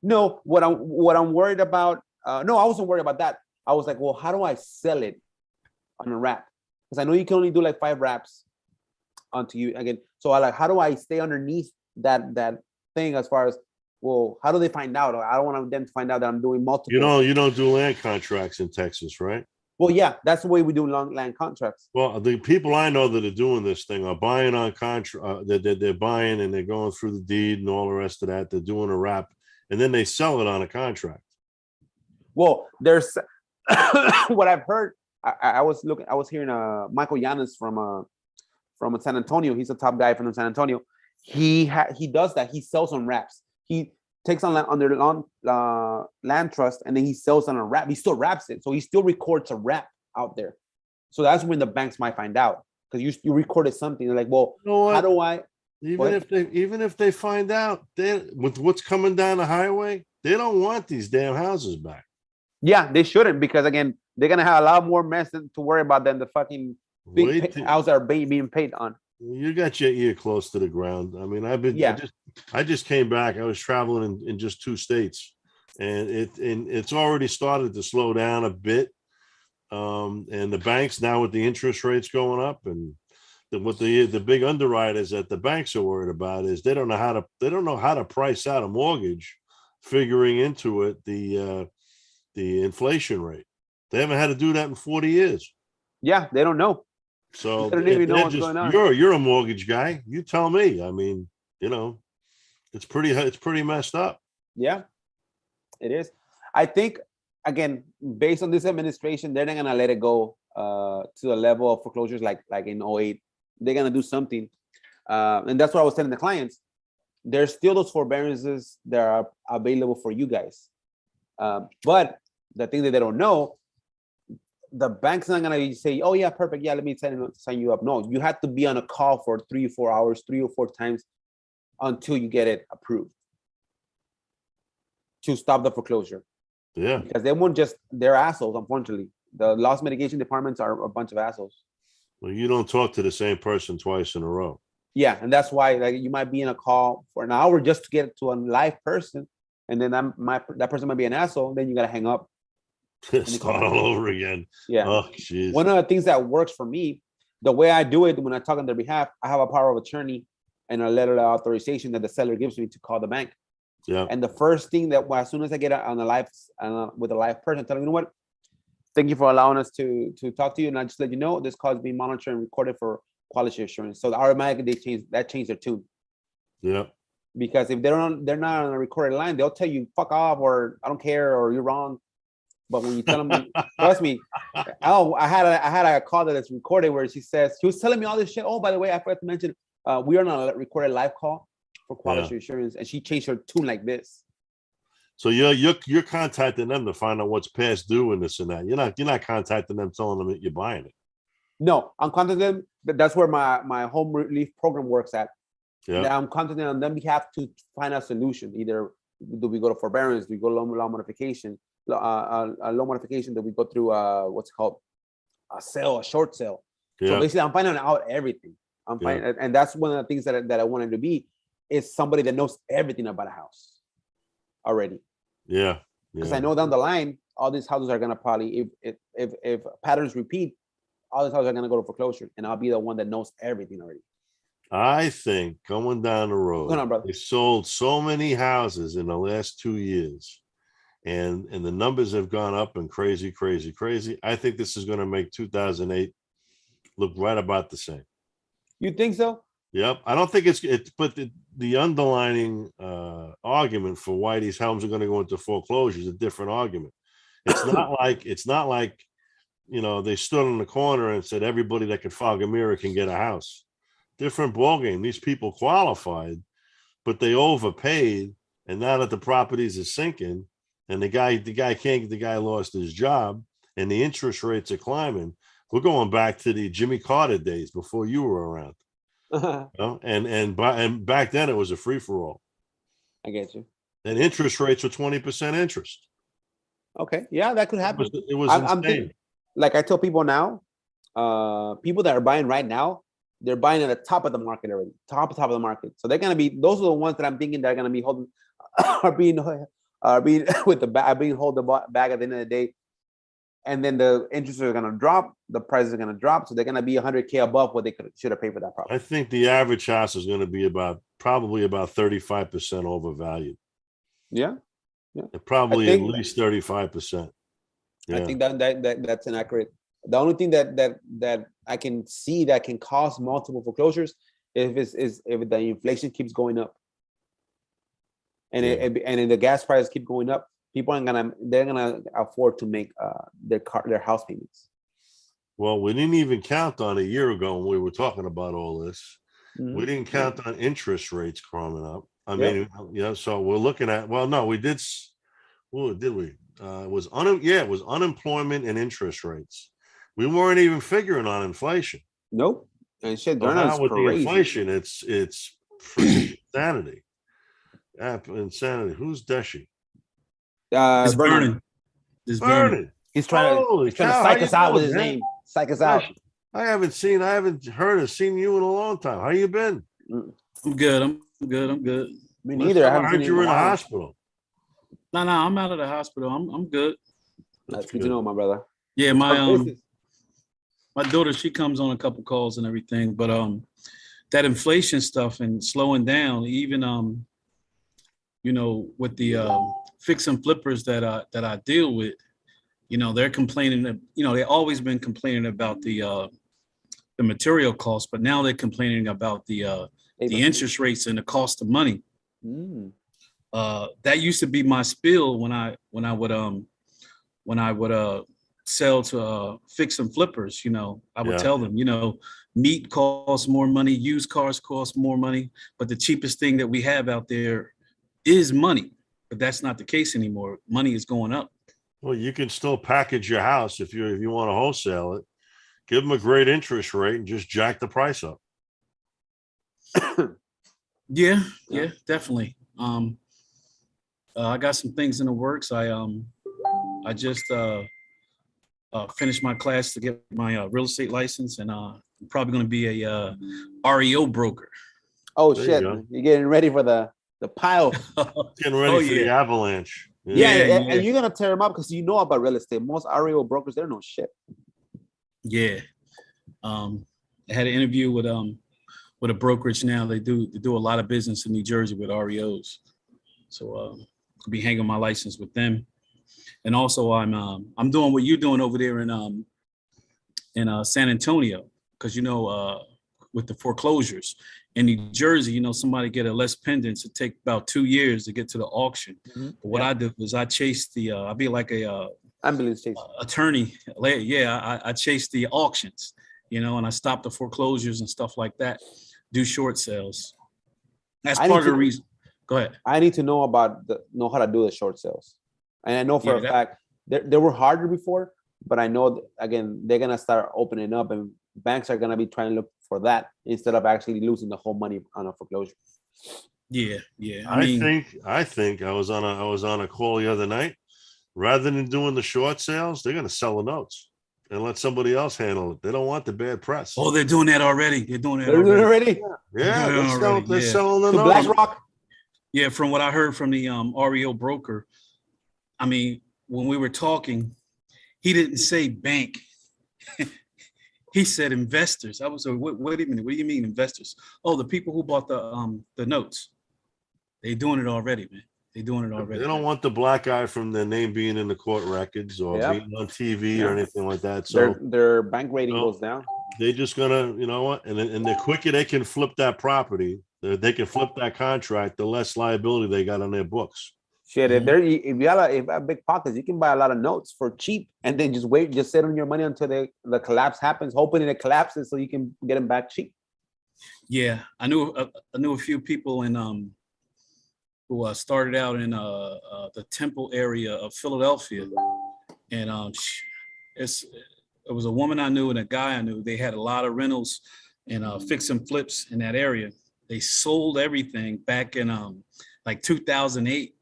No, what I'm worried about. No, I wasn't worried about that. I was like, well, how do I sell it on a wrap? Because I know you can only do like 5 wraps onto you again. So I like, how do I stay underneath that thing as far as, well, how do they find out? I don't want them to find out that I'm doing multiple. You don't do land contracts in Texas, right? Well, yeah, that's the way we do long land contracts. Well, the people I know that are doing this thing are buying on contract. They're buying and they're going through the deed and all the rest of that. They're doing a wrap, and then they sell it on a contract. Well, there's what I've heard. I was hearing Michael Yanis from San Antonio. He's a top guy from San Antonio. He does that. He sells on wraps. He takes on under land trust, and then he sells on a wrap. He still wraps it, so he still records a wrap out there. So that's when the banks might find out, because you recorded something. They're like, well, you know how do I? Even if they find out, with what's coming down the highway, they don't want these damn houses back. Yeah, they shouldn't, because again, they're gonna have a lot more mess to worry about than the fucking big houses that are being paid on. You got your ear close to the ground. I mean, I just came back. I was traveling in just 2 states, and it's already started to slow down a bit. And the banks now, with the interest rates going up, and what the big underwriters that the banks are worried about is they don't know how to price out a mortgage, figuring into it the inflation rate. They haven't had to do that in 40 years. Yeah, they don't know. So they don't even know what's going on. You're a mortgage guy. You tell me. I mean, it's pretty messed up. Yeah, it is. I think, again, based on this administration, they're not gonna let it go to the level of foreclosures like in 08. They're gonna do something, and that's what I was telling the clients. There's still those forbearances that are available for you guys, but the thing that they don't know, the bank's not gonna say, oh yeah, perfect, yeah, let me sign you up. No, you have to be on a call for 3 or 4 hours, 3 or 4 times until you get it approved to stop the foreclosure. Yeah, because they won't they're assholes. Unfortunately, the loss mitigation departments are a bunch of assholes. Well, you don't talk to the same person twice in a row. Yeah, and that's why, like, you might be in a call for an hour just to get to a live person, and then that person might be an asshole. Then you gotta hang up. Start all over again. Yeah. Oh, geez. One of the things that works for me, the way I do it when I talk on their behalf, I have a power of attorney and a letter of authorization that the seller gives me to call the bank. Yeah. And the first thing that, as soon as I get on a live with a live person, tell them, you know what? Thank you for allowing us to talk to you, and I just let you know this call is being monitored and recorded for quality assurance. So automatically they change their tune. Yeah. Because if they're not on a recorded line, they'll tell you fuck off, or I don't care, or you're wrong. But when you tell them, trust me. Oh, I had a call that is recorded where she was telling me all this shit. Oh, by the way, I forgot to mention, we are on a recorded live call for quality assurance, and she changed her tune like this. So you're contacting them to find out what's past due and this and that. You're not contacting them telling them that you're buying it. No, I'm contacting them. That's where my home relief program works at. Yeah. Now I'm contacting on them behalf to find a solution. Either do we go to forbearance, do we go loan modification, a loan modification, that we go through what's called a short sale. Yeah. So basically, I'm finding out everything. And that's one of the things that I wanted to be, is somebody that knows everything about a house already. Yeah. Because I know down the line, all these houses are gonna probably, if patterns repeat, all these houses are gonna go to foreclosure, and I'll be the one that knows everything already. I think going down the road, Hold on, brother. they sold so many houses in the last 2 years, and the numbers have gone up and crazy, crazy, crazy. I think this is going to make 2008 look right about the same. You think so? Yep. I don't think it's but the underlining argument for why these homes are going to go into foreclosure is a different argument. It's not like they stood on the corner and said everybody that can fog a mirror can get a house. Different ballgame. These people qualified, but they overpaid, and now that the properties are sinking, and the guy lost his job, and the interest rates are climbing. We're going back to the Jimmy Carter days before you were around. And back then it was a free for all. I get you. And interest rates were 20% interest. Okay, yeah, that could happen. It was insane. Like I tell people now, people that are buying right now, they're buying at the top of the market already, top of the market. So they're gonna be, those are the ones that I'm thinking they're gonna be holding, are being with the bag, being hold the bag at the end of the day. And then the interest are gonna drop, the prices are gonna drop, so they're gonna be 100K above what they should have paid for that property. I think the average house is going to be probably about 35% overvalued. Yeah. Probably at least 35%. Yeah. I think that's inaccurate. The only thing that I can see that can cause multiple foreclosures if the inflation keeps going up, and if the gas prices keep going up, people they're gonna afford to make their house payments. Well, we didn't even count on a year ago when we were talking about all this. Mm-hmm. We didn't count on interest rates coming up. I mean, so we're looking at, well, no, we did. What did we? It was unemployment and interest rates. We weren't even figuring on inflation. Nope. And shit, now with crazy. The inflation, it's freaking insanity. Insanity. Who's Deshi? It's Vernon. It's Vernon. He's trying to psych us out with his name. Psych us out. I haven't heard or seen you in a long time. How you been? I'm good. I'm good. Me neither. I heard you were in the hospital. No, I'm out of the hospital. I'm good. That's good to know, my brother. Yeah, my daughter, she comes on a couple calls and everything, but that inflation stuff and slowing down, even with the fix and flippers that I deal with, they're complaining. They've always been complaining about the material costs, but now they're complaining about the interest rates and the cost of money. That used to be my spiel when I would sell to fix and flippers. I would tell them, meat costs more money, used cars cost more money, but the cheapest thing that we have out there is money. But that's not the case anymore. Money is going up. Well, you can still package your house if you want to wholesale it. Give them a great interest rate and just jack the price up. Yeah, definitely. I got some things in the works. I just finished my class to get my real estate license, and I'm probably going to be a REO broker. Oh shit! You're getting ready for the pile. Getting ready for the avalanche. Yeah, and you're gonna tear them up because you know about real estate. Most REO brokers, they don't know shit. Yeah. I had an interview with a brokerage now. They do a lot of business in New Jersey with REOs. So I'll be hanging my license with them. And also I'm doing what you're doing over there in San Antonio, because with the foreclosures in New Jersey, somebody get a less pendants, it take about 2 years to get to the auction. Mm-hmm. But what I do is I chase I'll be like a ambulance chase attorney. I chase the auctions, and I stop the foreclosures and stuff like that. Do short sales. That's part of the reason. Go ahead. I need to know how to do the short sales. And I know for a fact they were harder before, but I know again they're gonna start opening up, and banks are gonna be trying to look for that instead of actually losing the whole money on a foreclosure. Yeah. I think I was on a call the other night. Rather than doing the short sales, they're gonna sell the notes and let somebody else handle it. They don't want the bad press. Oh, they're doing that already. They're doing it already. Yeah, they're selling the notes. BlackRock. Yeah, from what I heard from the REO broker, I mean, when we were talking, he didn't say bank. He said investors. I was like, wait a minute. What do you mean investors? Oh, the people who bought the notes. They doing it already, man. They doing it already. They don't want the black eye from their name being in the court records or Yep. being on TV Yeah. or anything like that. So their bank rating No. goes down. they're just gonna, you know what? And the quicker they can flip that property, they can flip that contract, the less liability they got on their books. Shit, if you have big pockets, you can buy a lot of notes for cheap, and then just sit on your money until the collapse happens, hoping it collapses so you can get them back cheap. Yeah, I knew a few people in who started out in the Temple area of Philadelphia, and it was a woman I knew and a guy I knew. They had a lot of rentals and fix and flips in that area. They sold everything back in like 2008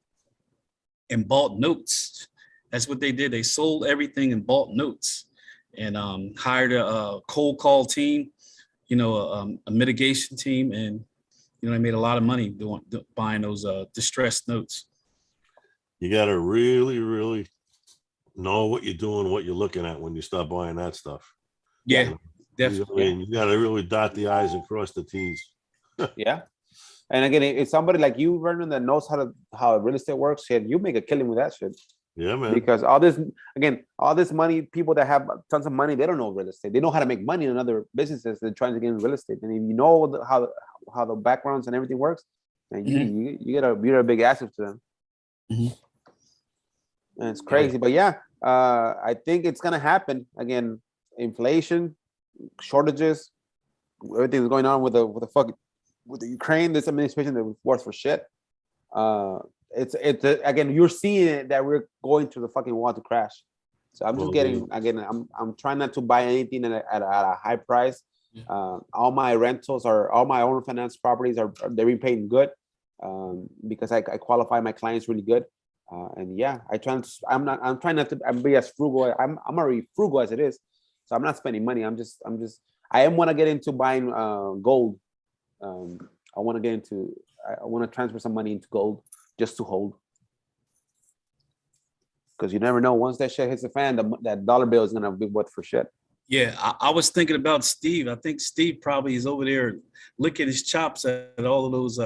and bought notes. That's what they did. They sold everything and bought notes, and hired a cold call team, a mitigation team, and they made a lot of money buying those distressed notes. You got to really, really know what you're doing, what you're looking at when you start buying that stuff. Yeah, definitely. You got to really dot the I's and cross the T's. Yeah. And again, it's somebody like you, Vernon, that knows how real estate works. Shit, you make a killing with that shit. Yeah, man. Because all this money, people that have tons of money, they don't know real estate. They know how to make money in other businesses. They're trying to get in real estate. And if you know how the backgrounds and everything works, and you're a big asset to them. Mm-hmm. And it's crazy, but yeah, I think it's gonna happen again. Inflation, shortages, everything's going on with the Ukraine. This administration that was worth for shit. It's again, you're seeing it that we're going to the fucking wall to crash. So I'm just I'm trying not to buy anything at a high price. All my rentals all my owner finance properties they're being paid good, because I qualify my clients really good. And yeah, I'm trying not to be as frugal. I'm already frugal as it is. So I'm not spending money. I want to get into buying gold. I want to transfer some money into gold just to hold. Because you never know, once that shit hits the fan, that dollar bill is gonna be worth for shit. Yeah, I was thinking about Steve. I think Steve probably is over there licking his chops at all of those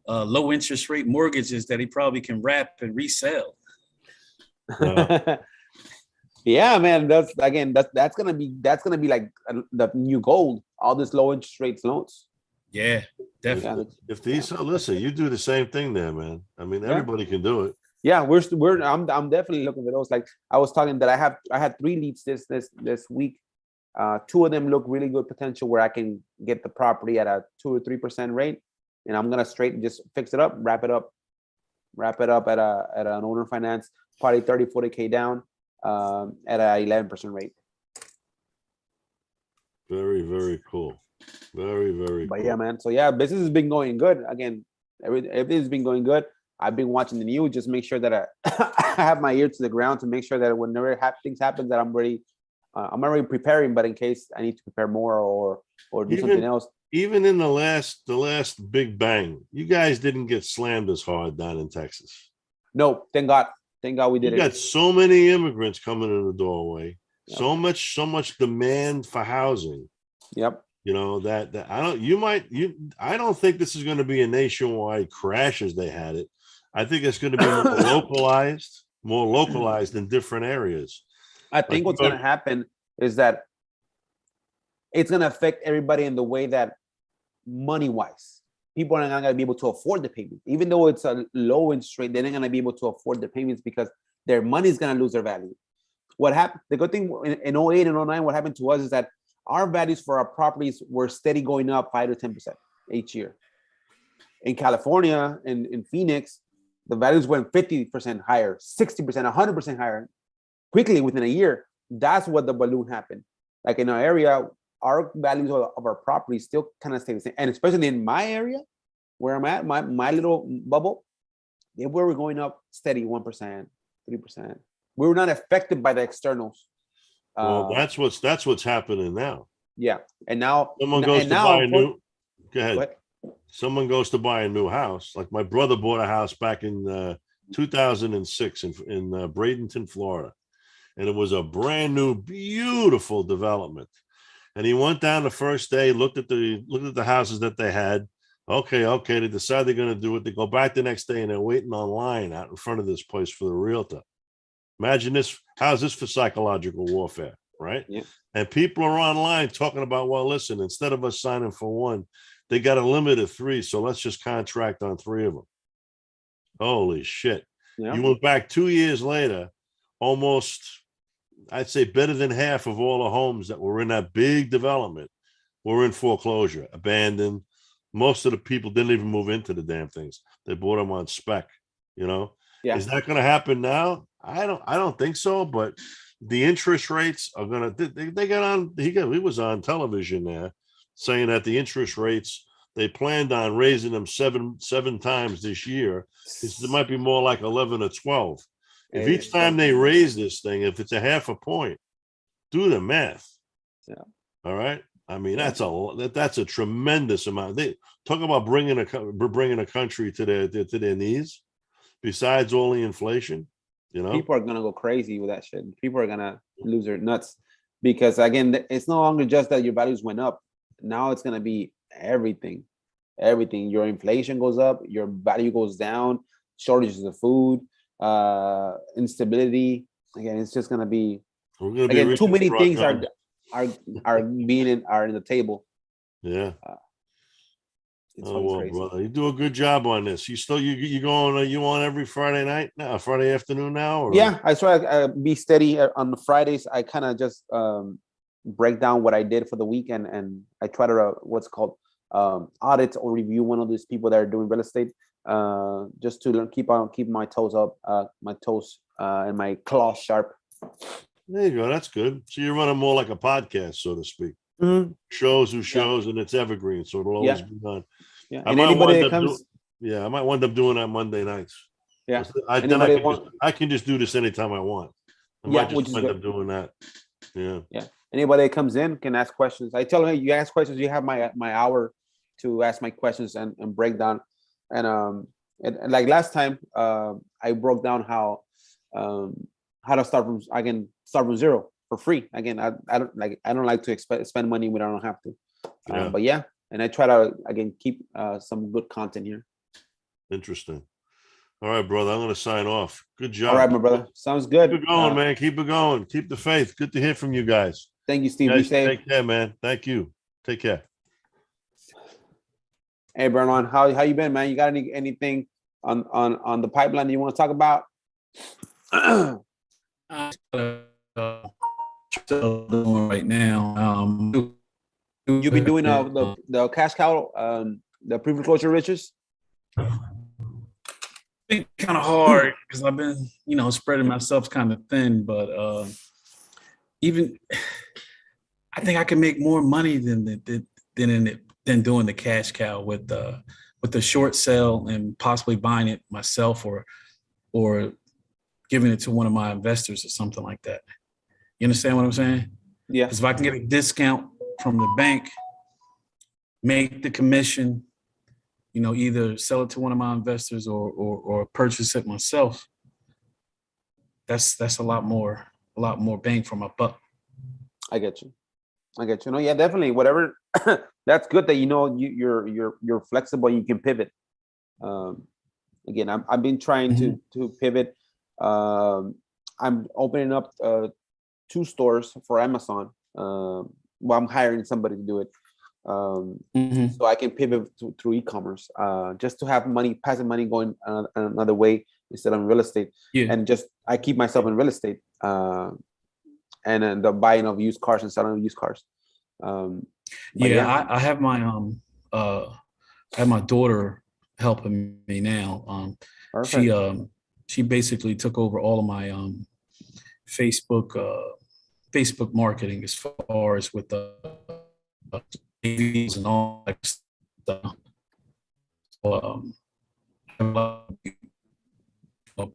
low interest rate mortgages that he probably can wrap and resell. Yeah, man. That's gonna be like the new gold. All this low interest rates loans. Yeah, definitely. If these, listen, you do the same thing there, man. I mean, everybody can do it. Yeah, I'm definitely looking for those. Like I was talking that I had 3 leads this week. 2 of them look really good potential where I can get the property at a 2 or 3% rate, and I'm gonna straight just fix it up, wrap it up at an owner finance, probably 30-40K down, at a 11% rate. Very, very cool. Very, very But cool. yeah, man. So yeah, business has been going good. Again, everything's been going good. I've been watching the news, just make sure that I have my ear to the ground to make sure that whenever things happen, that I'm ready. I'm already preparing, but in case I need to prepare more or do something else. Even in the last big bang, you guys didn't get slammed as hard down in Texas. No, thank God we did. You got so many immigrants coming in the doorway. Yep. So much demand for housing. Yep. That I don't think this is going to be a nationwide crash as they had it. I think it's going to be more localized in different areas. I think what's going to happen is that it's going to affect everybody in the way that money-wise, people are not going to be able to afford the payment. Even though it's a low interest rate, they're not going to be able to afford the payments because their money is going to lose their value. What happened? The good thing in 08 and 09, what happened to us is that our values for our properties were steady going up 5 to 10% each year. In California, in Phoenix, the values went 50% higher, 60%, 100% higher quickly within a year. That's what the balloon happened. Like in our area, our values of our property still kind of stay the same. And especially in my area, where I'm at, my little bubble, they were going up steady 1%, 3%. We were not affected by the externals. Well, that's what's happening now. Yeah, and now someone goes to buy a new. Go ahead. What? Someone goes to buy a new house. Like my brother bought a house back in 2006 in Bradenton, Florida. And it was a brand new, beautiful development. And he went down the first day, looked at the houses that they had. Okay. They decide they're going to do it. They go back the next day and they're waiting online out in front of this place for the realtor. Imagine this. How's this for psychological warfare, right? Yeah. And people are online talking about, well, listen, instead of us signing for one, they got a limit of 3. So let's just contract on 3 of them. Holy shit. Yeah. You went back 2 years later, almost, I'd say better than half of all the homes that were in that big development were in foreclosure, abandoned. Most of the people didn't even move into the damn things. They bought them on spec, you know? Yeah. Is that going to happen now? I don't think so, but the interest rates are going to, they got on, he was on television there saying that the interest rates, they planned on raising them seven times this year. It might be more like 11 or 12. If each time they raise this thing, if it's a half a point, do the math. Yeah. All right. I mean, that's a tremendous amount. They talk about bringing a country to their knees. Besides all the inflation, you know, people are gonna go crazy with that shit. People are gonna lose their nuts because again, it's no longer just that your values went up. Now it's gonna be everything. Your inflation goes up, your value goes down, shortages of food, instability. Again, it's just gonna be again too many things are in the table. Yeah. It's well, crazy. brother, you do a good job on this. You still you going you on every Friday night now, Friday afternoon now? Or? Yeah, I try to be steady on the Fridays. I kind of just break down what I did for the weekend, and I try to what's called audit or review one of these people that are doing real estate, just to keep my toes up, and my claws sharp. There you go. That's good. So you're running more like a podcast, so to speak. Mm-hmm. Shows, and it's evergreen, so it'll always be on. Yeah, I and might anybody wind that up comes, I might wind up doing that Monday nights. Yeah, I can just do this anytime I want. I might just wind up doing that. Yeah. Anybody that comes in can ask questions. I tell them, hey, you ask questions. You have my hour to ask my questions and break down. And like last time, I broke down how to start from zero for free. Again, I don't like to spend money when I don't have to. But yeah, and I try to again keep some good content here. Interesting. All right, brother. I'm going to sign off. Good job. All right, my brother. Sounds good. Keep it going, man. Keep it going. Keep the faith. Good to hear from you guys. Thank you, Steve. Guys, Be safe. take care, man. Thank you. Take care. Hey, Bernard, how you been, man? You got anything on the pipeline that you want to talk about? Right now, you be doing the cash cow, the pre-foreclosure riches? It's kind of hard because I've been, spreading myself kind of thin, but even I think I can make more money than doing the cash cow with the short sale and possibly buying it myself or giving it to one of my investors or something like that. You understand what I'm saying? Yeah. Because if I can get a discount from the bank, make the commission, either sell it to one of my investors or purchase it myself, that's a lot more bang for my buck. I get you. No, yeah, definitely. Whatever. That's good that you're flexible. You can pivot. Again, I've been trying to pivot. I'm opening up 2 stores for Amazon. Well, I'm hiring somebody to do it. So I can pivot through e-commerce, just to have passive money going another way instead of real estate. Yeah. And just I keep myself in real estate, and then the buying of used cars and selling of used cars. I have my daughter helping me now. She basically took over all of my Facebook marketing as far as with the and all that stuff.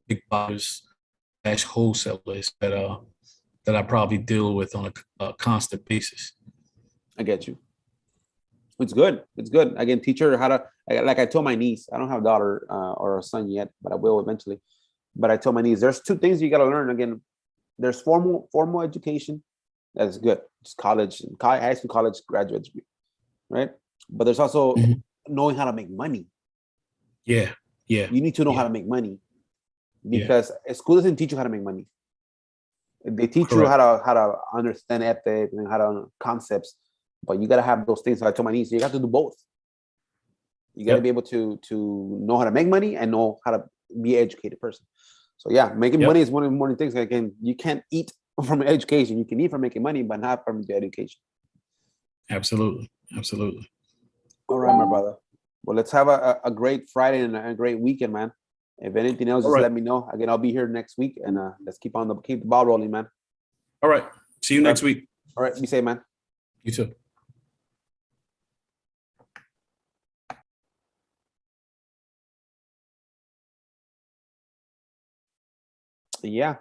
Big buyers / wholesalers that I probably deal with on a constant basis. I get you. It's good. Again, teach her how to, like I told my niece, I don't have a daughter or a son yet, but I will eventually. But I tell my niece, there's two things you got to learn. Again, there's formal education. That's good. It's college, high school, college, graduate degree, right? But there's also knowing how to make money. Yeah. You need to know how to make money, because school doesn't teach you how to make money. They teach you how to understand ethics and how to concepts, but you got to have those things. So I told my niece, you got to do both. You got to be able to know how to make money and know how to be an educated person. So yeah, making money is one of the important things. Again, you can't eat from education. You can eat from making money, but not from the education. Absolutely. All right, my brother. Well, let's have a great Friday and a great weekend, man. If anything else, just let me know. Again, I'll be here next week, and let's keep the ball rolling, man. All right. See you next week. All right. Be safe, man. You too. Yeah.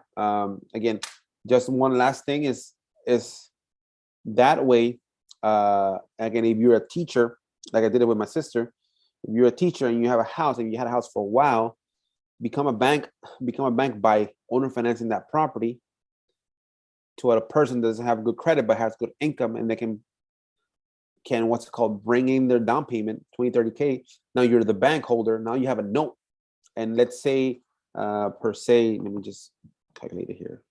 Again, just one last thing is that way. Again, if you're a teacher, like I did it with my sister, if you're a teacher and you have a house and you had a house for a while, become a bank by owner financing that property to a person that doesn't have good credit but has good income, and they can what's it called, bring in their down payment, 20-30K. Now you're the bank holder. Now you have a note, and let's say per se, let me just calculate it here.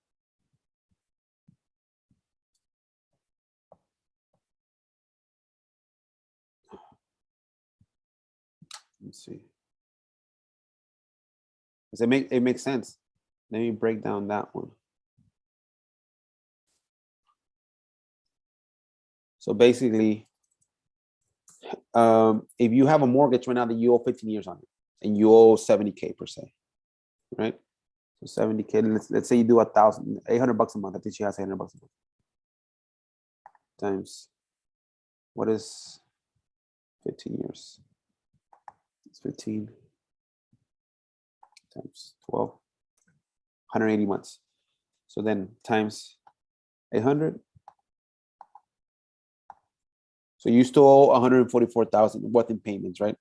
Let's see. It makes sense. Let me break down that one. So basically, if you have a mortgage right now that you owe 15 years on it, and you owe 70K per se, right? So 70K. Let's say you do $800 a month. I think she has $800 a month. Times, what is 15 years? It's 15 times 12, 180 months. So then times 800. So you still owe 144,000 worth in payments, right?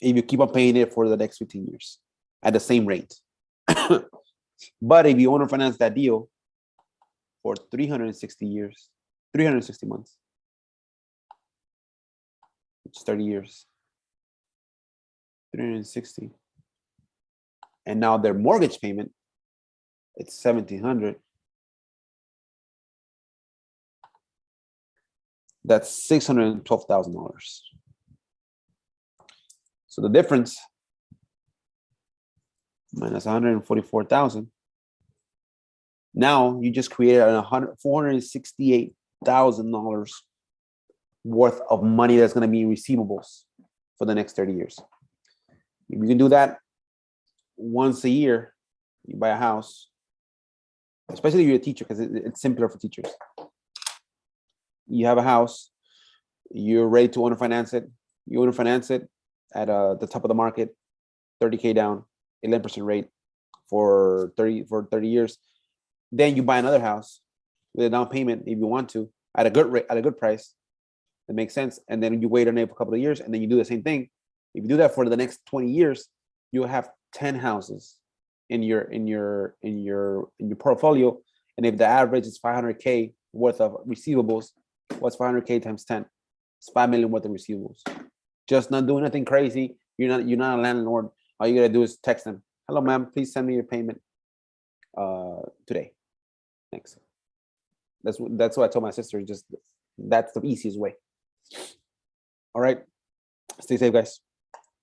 If you keep on paying it for the next 15 years at the same rate. But if you owner finance that deal for 360 months, it's 30 years, 360. And now their mortgage payment, it's 1,700. That's $612,000. So the difference minus 144,000. Now you just created $468,000 worth of money that's going to be in receivables for the next 30 years. If you can do that once a year, you buy a house, especially if you're a teacher, because it's simpler for teachers. You have a house, you're ready to owner finance it. You owner finance it at the top of the market, 30K down, 11% rate for 30 years. Then you buy another house with a down payment if you want to at a good rate, at a good price. That makes sense. And then you wait on it for a couple of years, and then you do the same thing. If you do that for the next 20 years, you'll have 10 houses in your portfolio. And if the average is 500K worth of receivables, what's 500K times 10? It's 5 million worth of receivables. Just not doing nothing crazy. You're not a landlord. All you gotta do is text them. Hello, ma'am. Please send me your payment today. Thanks. That's what I told my sister. Just that's the easiest way. All right. Stay safe, guys.